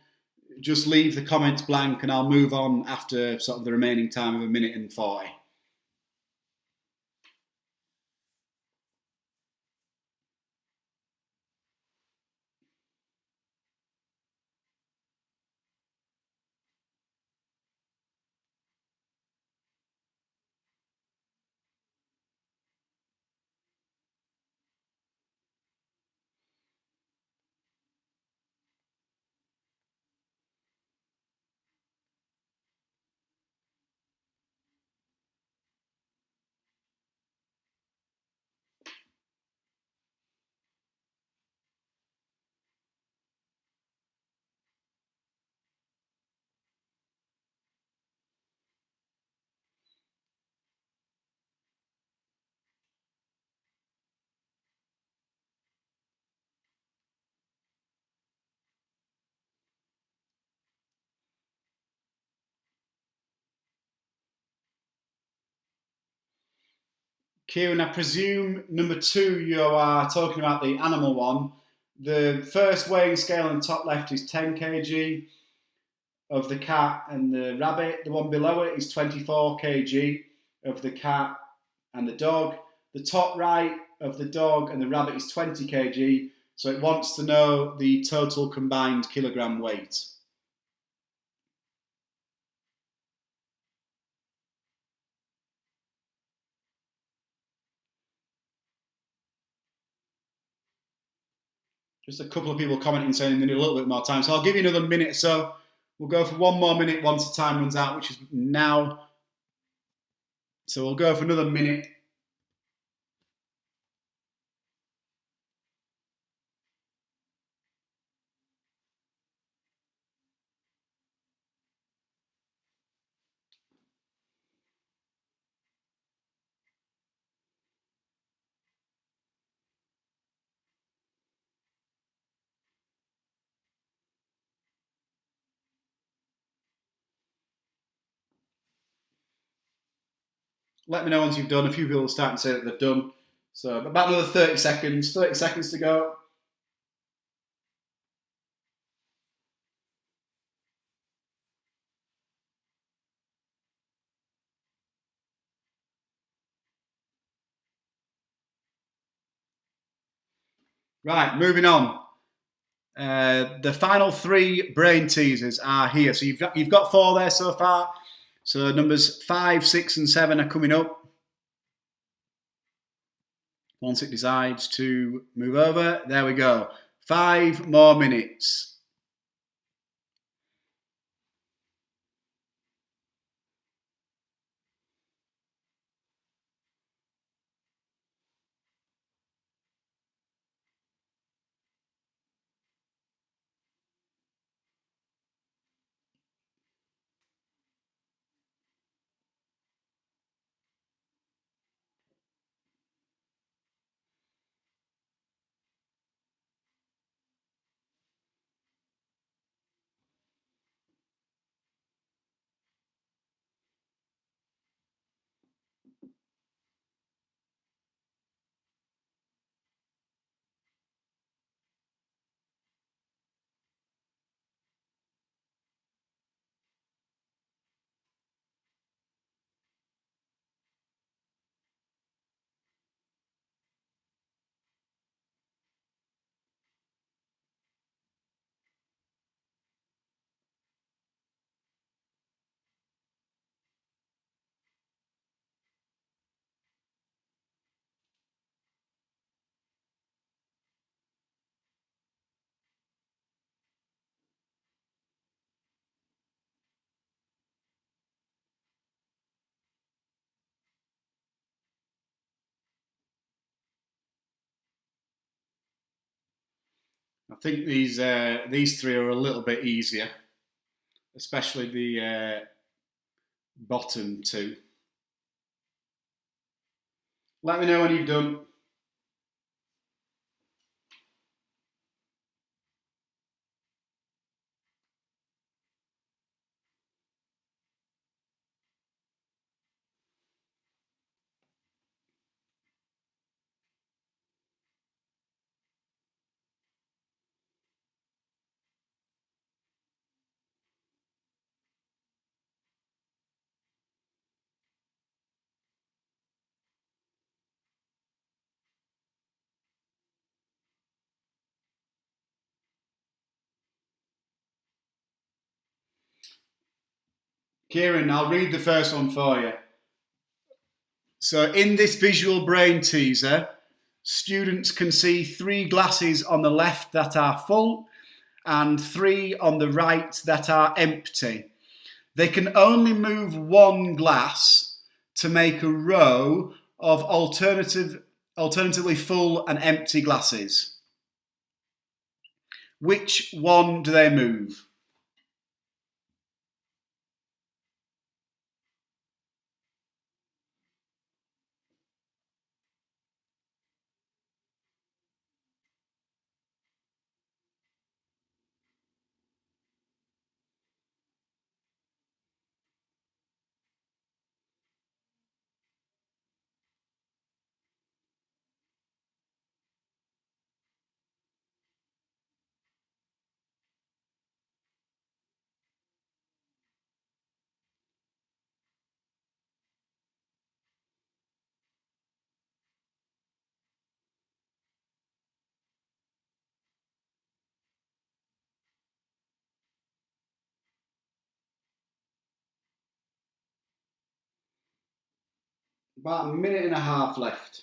just leave the comments blank and I'll move on after sort of the remaining time of 1 minute and 40. Kieran, I presume number 2 you are talking about the animal one. The first weighing scale on the top left is 10 kg. of the cat and the rabbit. The one below it is 24 kg of the cat and the dog. The top right of the dog and the rabbit is 20 kg, so it wants to know the total combined kilogram weight. Just a couple of people commenting saying they need a little bit more time, so I'll give you another minute or so. We'll go for one more minute once the time runs out, which is now. So we'll go for another minute. Let me know once you've done. A few people are starting to say that they've done. So about another 30 seconds. 30 seconds to go. Right, moving on. The final 3 brain teasers are here. So you've got 4 there so far. So numbers 5, 6, and 7 are coming up once it decides to move over. There we go. 5 more minutes. I think these 3 are a little bit easier, especially the bottom 2. Let me know when you've done. Kieran, I'll read the first one for you. So in this visual brain teaser, students can see 3 glasses on the left that are full and 3 on the right that are empty. They can only move 1 glass to make a row of alternatively full and empty glasses. Which one do they move? About a minute and a half left.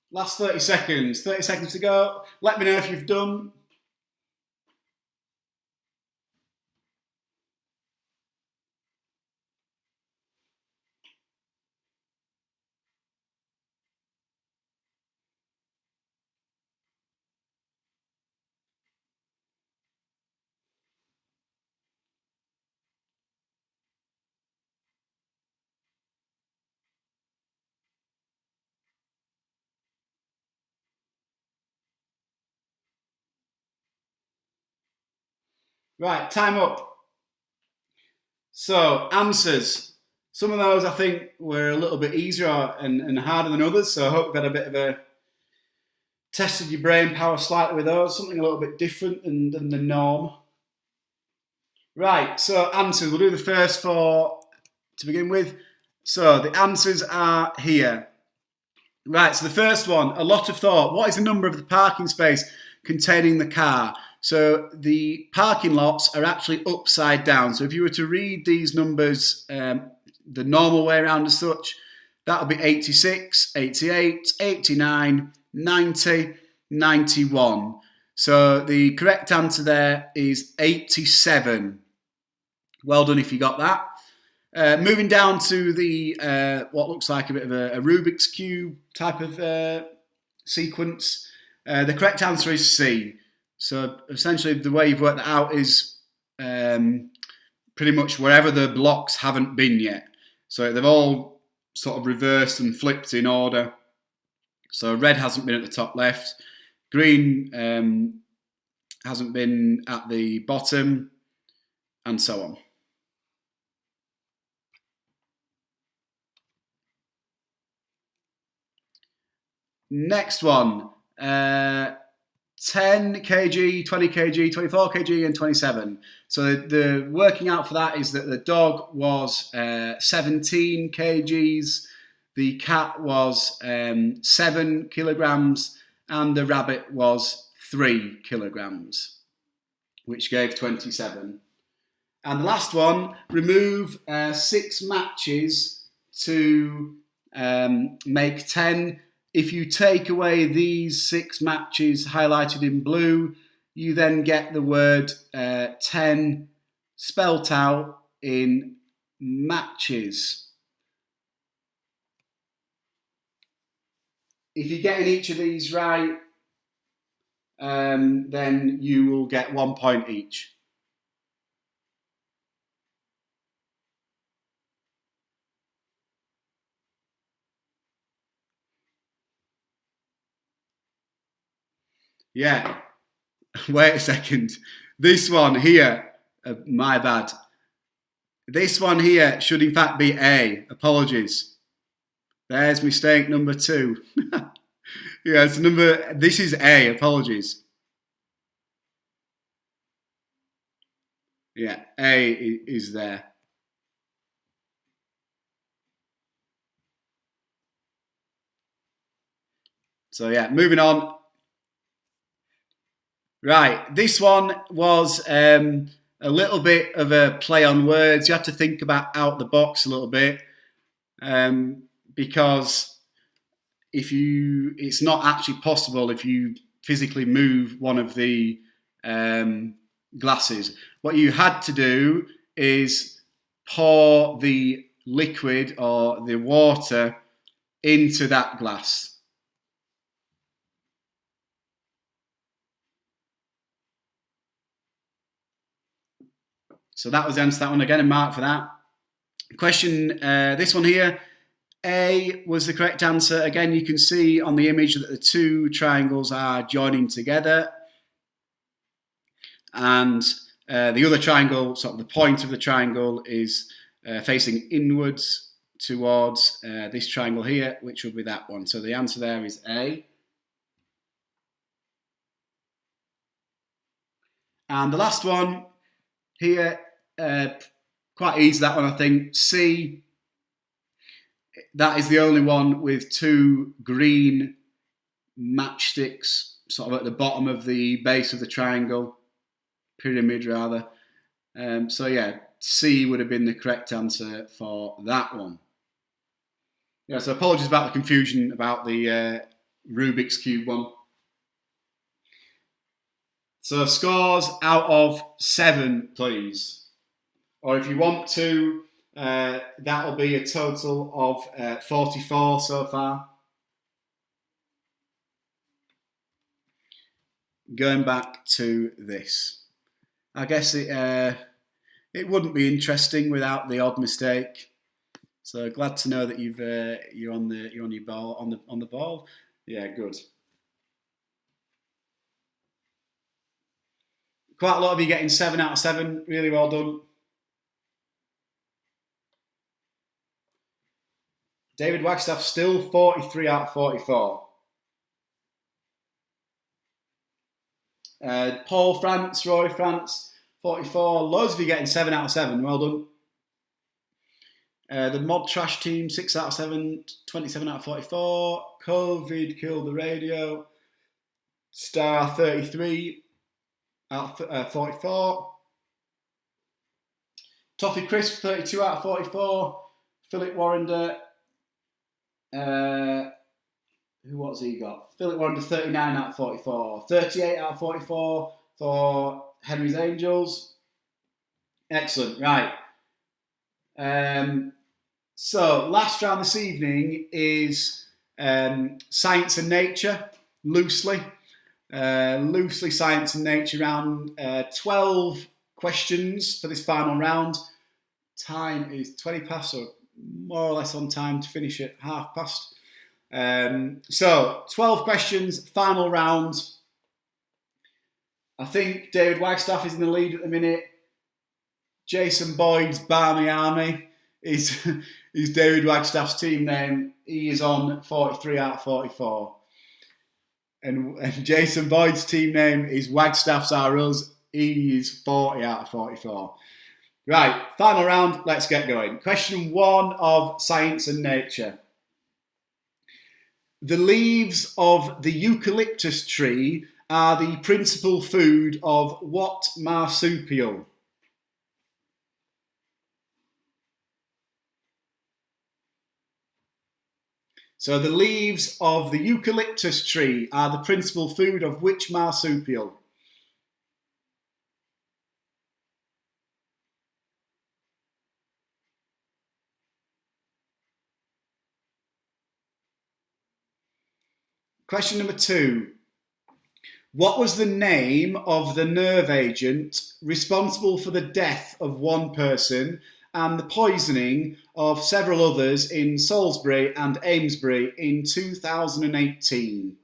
Last 30 seconds. 30 seconds to go. Let me know if you've done. Right, time up. So, answers. Some of those I think were a little bit easier and harder than others, so I hope you've had a bit of a tested your brain power slightly with those, something a little bit different than the norm. Right, so answers. We'll do the first four to begin with. So, the answers are here. Right, so the first one, a lot of thought. What is the number of the parking space containing the car? So the parking lots are actually upside down. So if you were to read these numbers the normal way around as such, that would be 86, 88, 89, 90, 91. So the correct answer there is 87. Well done if you got that. Moving down to the what looks like a bit of a Rubik's Cube type of sequence. The correct answer is C. So essentially the way you've worked that out is pretty much wherever the blocks haven't been yet. So they've all sort of reversed and flipped in order. So red hasn't been at the top left. Green hasn't been at the bottom, and so on. Next one, 10 kg, 20 kg, 24 kg and 27. So the working out for that is that the dog was 17 kgs, the cat was 7 kilograms and the rabbit was 3 kilograms, which gave 27. And the last one, remove 6 matches to make 10. If you take away these 6 matches highlighted in blue, you then get the word 10 spelt out in matches. If you're getting each of these right, then you will get 1 point each. Yeah, wait a second. This one here, my bad. This one here should in fact be A. Apologies. There's mistake number 2. Yeah, it's this is A. Apologies. Yeah, A is there. So yeah, moving on. Right, this one was a little bit of a play on words. You have to think about out the box a little bit because it's not actually possible if you physically move one of the glasses. What you had to do is pour the liquid or the water into that glass. So that was the answer to that one. Again, a mark for that. Question, this one here. A was the correct answer. Again, you can see on the image that the two triangles are joining together. And the other triangle, sort of the point of the triangle, is facing inwards towards this triangle here, which will be that one. So the answer there is A. And the last one here, quite easy, that one, I think. C, that is the only one with two green matchsticks sort of at the bottom of the base of the triangle, pyramid rather. So yeah, C would have been the correct answer for that one. Yeah, so apologies about the confusion about the Rubik's Cube one. So scores out of 7, please. Or if you want to, that'll be a total of 44 so far. Going back to this, I guess it wouldn't be interesting without the odd mistake. So glad to know that you're on your ball on the ball. Yeah, good. Quite a lot of you getting 7 out of 7. Really well done. David Wagstaff still 43 out of 44. Paul France, Roy France, 44. Loads of you getting 7 out of 7. Well done. The Mod Trash team, 6 out of 7, 27 out of 44. COVID killed the radio. Star 33 out of 44. Toffee Crisp, 32 out of 44. Philip Warrender, who what's he got? Philip Warrender, 39 out of 44. 38 out of 44 for Henry's Angels. Excellent, right. So, last round this evening is Science and Nature, loosely Science and Nature round. 12 questions for this final round. Time is 20 past, so more or less on time to finish at past. So, 12 questions, final round. I think David Wagstaff is in the lead at the minute. Jason Boyd's Barmy Army is David Wagstaff's team name. He is on 43 out of 44. And Jason Boyd's team name is Wagstaff's Are Us. He is 40 out of 44. Right, final round, let's get going. Question 1 of Science and Nature. The leaves of the eucalyptus tree are the principal food of what marsupial? So the leaves of the eucalyptus tree are the principal food of which marsupial? Question number 2. What was the name of the nerve agent responsible for the death of one person and the poisoning of several others in Salisbury and Amesbury in 2018?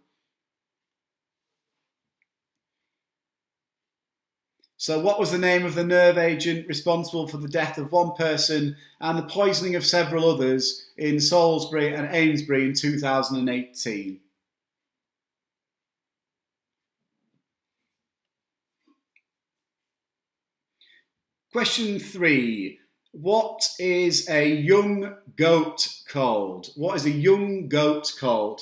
So what was the name of the nerve agent responsible for the death of one person and the poisoning of several others in Salisbury and Amesbury in 2018? Question 3. What is a young goat called? What is a young goat called?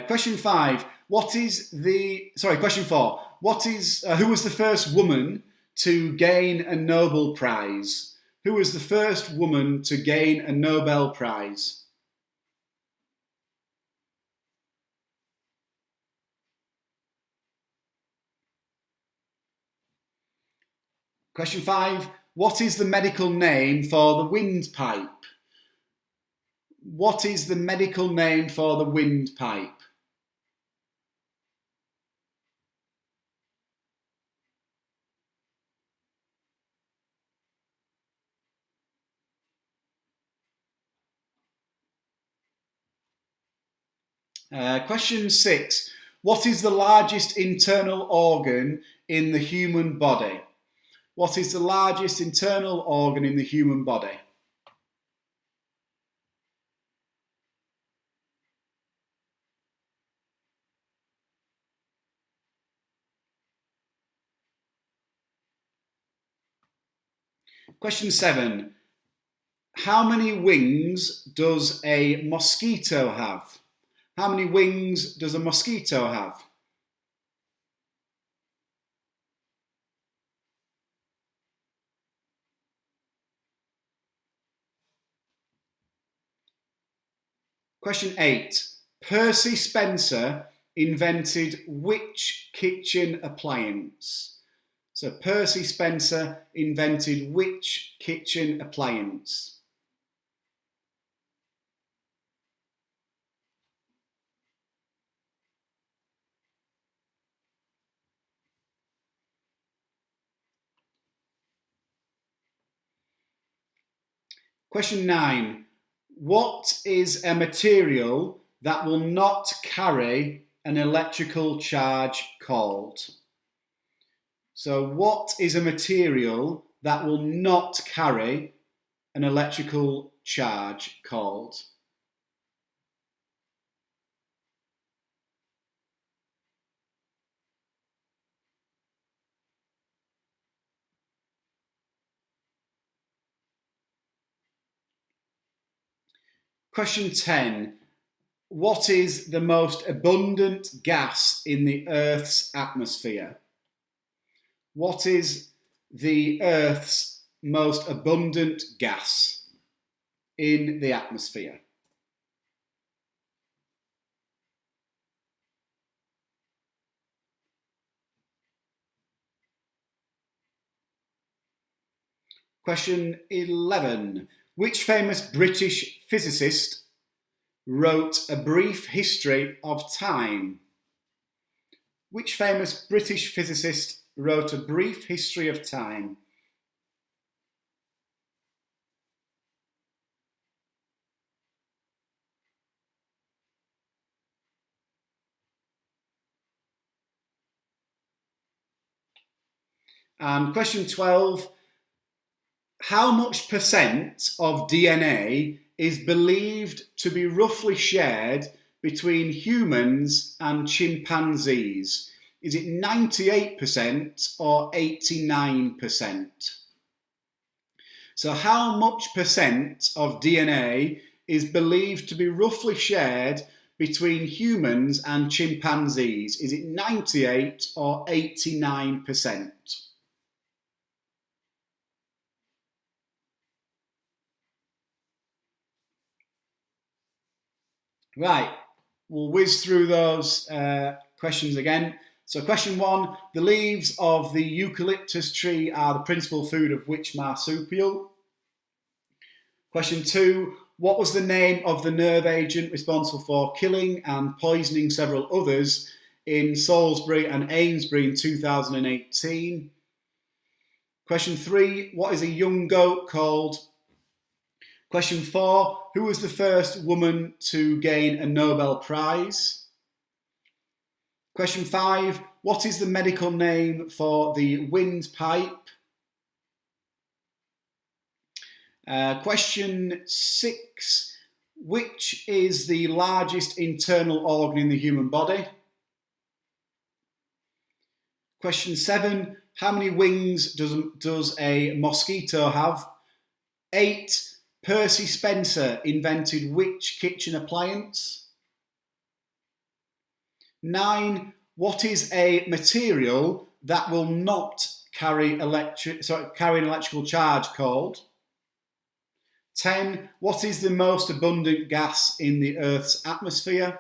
Question 5. Question 4. Who was the first woman to gain a Nobel Prize? Who was the first woman to gain a Nobel Prize? Question 5. what is the medical name for the windpipe? What is the medical name for the windpipe? Question 6. What is the largest internal organ in the human body? What is the largest internal organ in the human body? Question 7. How many wings does a mosquito have? How many wings does a mosquito have? Question 8. Percy Spencer invented which kitchen appliance? So Percy Spencer invented which kitchen appliance? Question 9. What is a material that will not carry an electrical charge called? So what is a material that will not carry an electrical charge called? Question 10. What is the most abundant gas in the Earth's atmosphere? What is the Earth's most abundant gas in the atmosphere? Question 11. Which famous British physicist wrote A Brief History of Time? Which famous British physicist wrote A Brief History of Time? And question 12. How much percent of DNA is believed to be roughly shared between humans and chimpanzees? Is it 98% or 89%? So how much percent of DNA is believed to be roughly shared between humans and chimpanzees? Is it 98 or 89%? Right, we'll whiz through those questions again. So question 1, the leaves of the eucalyptus tree are the principal food of which marsupial? Question 2, what was the name of the nerve agent responsible for killing and poisoning several others in Salisbury and Amesbury in 2018? Question 3, what is a young goat called? Question 4, who was the first woman to gain a Nobel Prize? Question 5, what is the medical name for the windpipe? Question 6, which is the largest internal organ in the human body? Question 7, how many wings does a mosquito have? 8, Percy Spencer invented which kitchen appliance? 9, what is a material that will not carry an electrical charge called? 10, what is the most abundant gas in the Earth's atmosphere?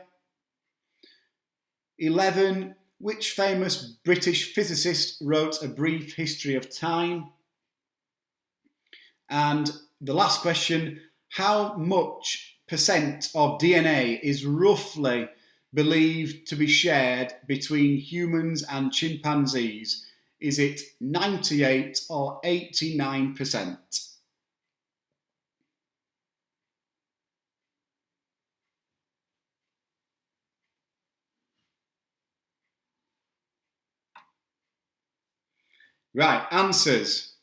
11, which famous British physicist wrote A Brief History of Time? And the last question, how much percent of DNA is roughly believed to be shared between humans and chimpanzees? Is it 98 or 89%? Right, answers.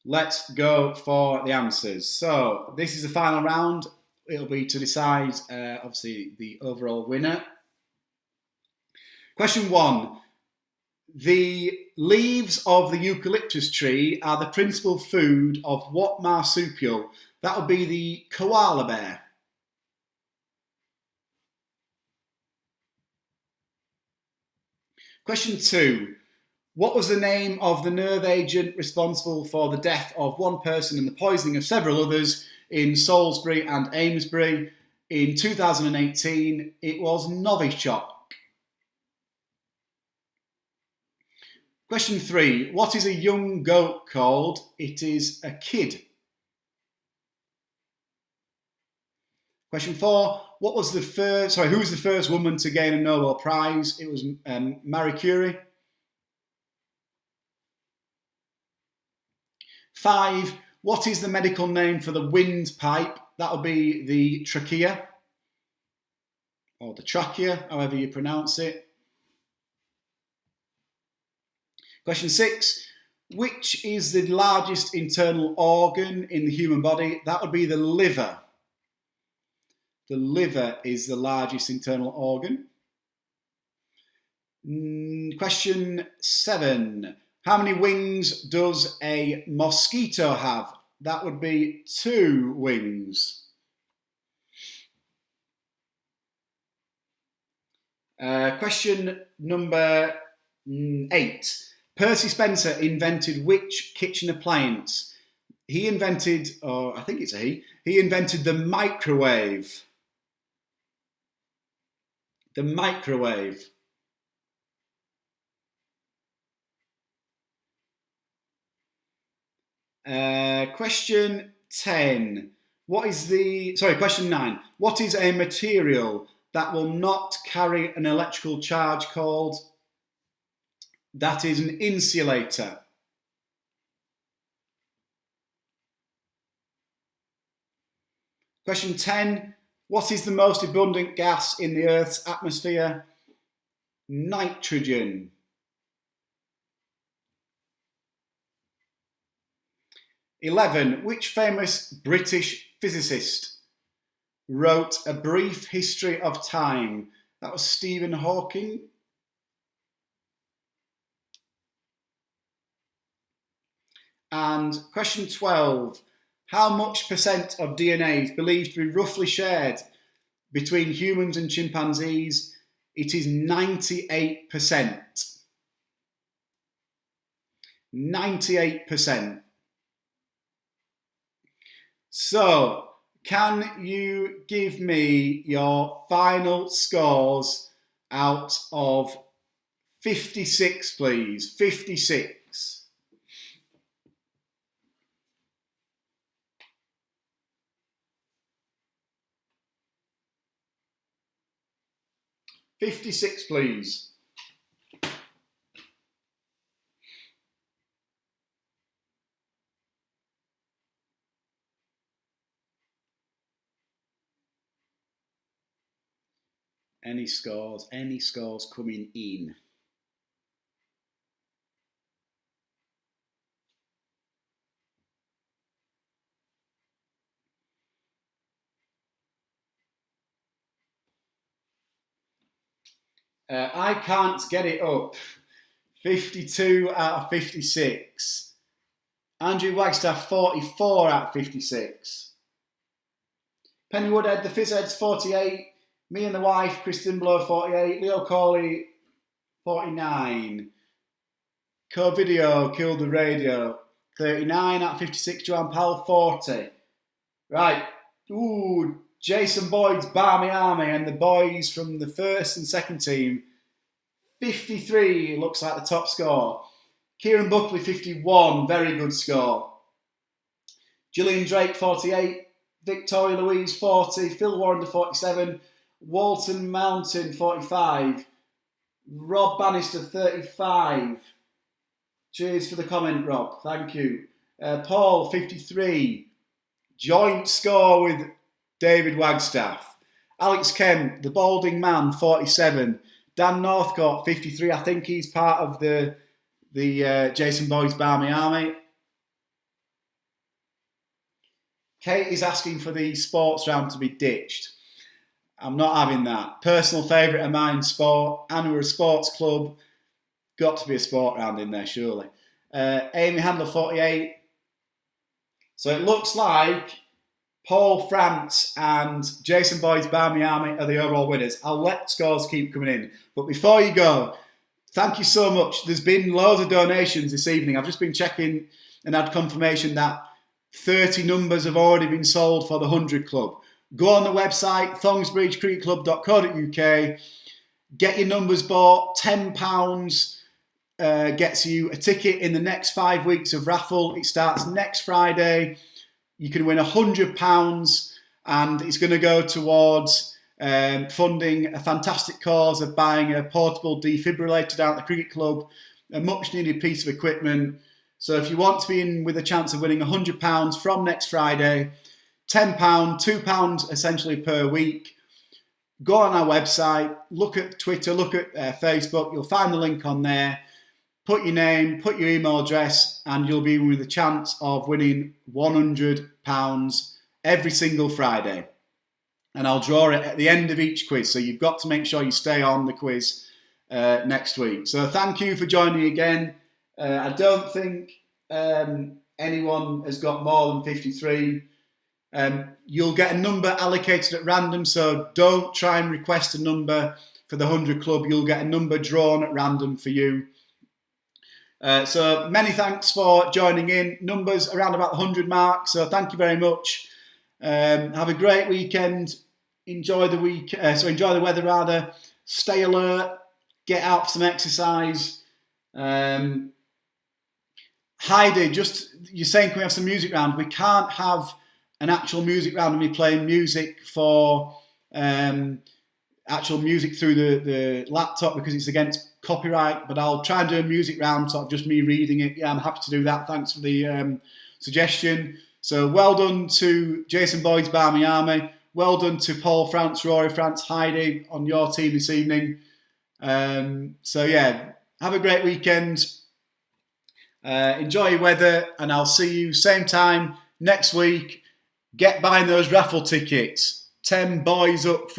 Let's go for the answers. So this is the final round. It'll be to decide, obviously, the overall winner. Question 1. The leaves of the eucalyptus tree are the principal food of what marsupial? That would be the koala bear. Question 2. What was the name of the nerve agent responsible for the death of one person and the poisoning of several others in Salisbury and Amesbury in 2018? It was Novichok. Question 3. What is a young goat called? It is a kid. Question 4. Who was the first woman to gain a Nobel Prize? It was Marie Curie. 5. What is the medical name for the windpipe? That would be the trachea, or the trachea, however you pronounce it. Question 6. Which is the largest internal organ in the human body? That would be the liver. The liver is the largest internal organ. Question 7. How many wings does a mosquito have? That would be 2 wings. Question number 8. Percy Spencer invented which kitchen appliance? He invented, or I think it's a he invented the microwave. The microwave. Question 10. Question 9. What is a material that will not carry an electrical charge called? That is an insulator. Question 10. What is the most abundant gas in the Earth's atmosphere? Nitrogen. Which famous British physicist wrote A Brief History of Time? That was Stephen Hawking. And question 12. How much percent of DNA is believed to be roughly shared between humans and chimpanzees? It is 98%. 98%. So, can you give me your final scores out of 56, please? 56. 56, please. Any scores coming in? I can't get it up. 52 out of 56. Andrew Wagstaff, 44 out of 56. Penny Woodhead, the Fizzheads, 48. Me and the Wife, Kristen Blow, 48. Leo Corley, 49. Co-Video, Killed the Radio, 39 out of 56. Joanne Powell, 40. Right. Ooh, Jason Boyd's Barmy Army and the boys from the first and second team, 53 looks like the top score. Kieran Buckley, 51, very good score. Gillian Drake, 48. Victoria Louise, 40. Phil Warrender, 47. Walton Mountain, 45. Rob Bannister, 35. Cheers for the comment, Rob. Thank you. Paul, 53. Joint score with David Wagstaff. Alex Kemp, the Balding Man, 47. Dan Northcote, 53. I think he's part of the Jason Boyd's Barmy Army. Kate is asking for the sports round to be ditched. I'm not having that. Personal favourite of mine, sport. And we're a sports club. Got to be a sport round in there, surely. Amy Handler, 48. So it looks like Paul France and Jason Boyd's Barmy Army are the overall winners. I'll let scores keep coming in. But before you go, thank you so much. There's been loads of donations this evening. I've just been checking and had confirmation that 30 numbers have already been sold for the 100 Club. Go on the website, thongsbridgecricketclub.co.uk. Get your numbers bought. £10 gets you a ticket in the next 5 weeks of raffle. It starts next Friday. You can win £100 and it's going to go towards funding a fantastic cause of buying a portable defibrillator down at the cricket club, a much needed piece of equipment. So if you want to be in with a chance of winning £100 from next Friday, £10, £2 essentially per week, go on our website, look at Twitter, look at Facebook, you'll find the link on there. Put your name, put your email address, and you'll be with a chance of winning £100 every single Friday. And I'll draw it at the end of each quiz, so you've got to make sure you stay on the quiz next week. So thank you for joining again. I don't think anyone has got more than 53. You'll get a number allocated at random, so don't try and request a number for the 100 Club. You'll get a number drawn at random for you. So many thanks for joining in. Numbers around about the 100 mark, so thank you very much. Have a great weekend. Enjoy the enjoy the weather rather. Stay alert. Get out for some exercise. Heidi, you're saying can we have some music round? We can't have an actual music round and be playing music for actual music through the laptop because it's against copyright, but I'll try and do a music round, sort of just me reading it. Yeah, I'm happy to do that. Thanks for the suggestion. So well done to Jason Boyd's Barmy Army. Well done to Paul France, Rory France, Heidi on your team this evening. So yeah, have a great weekend. Enjoy your weather, and I'll see you same time next week. Get buying those raffle tickets. 10 boys up front.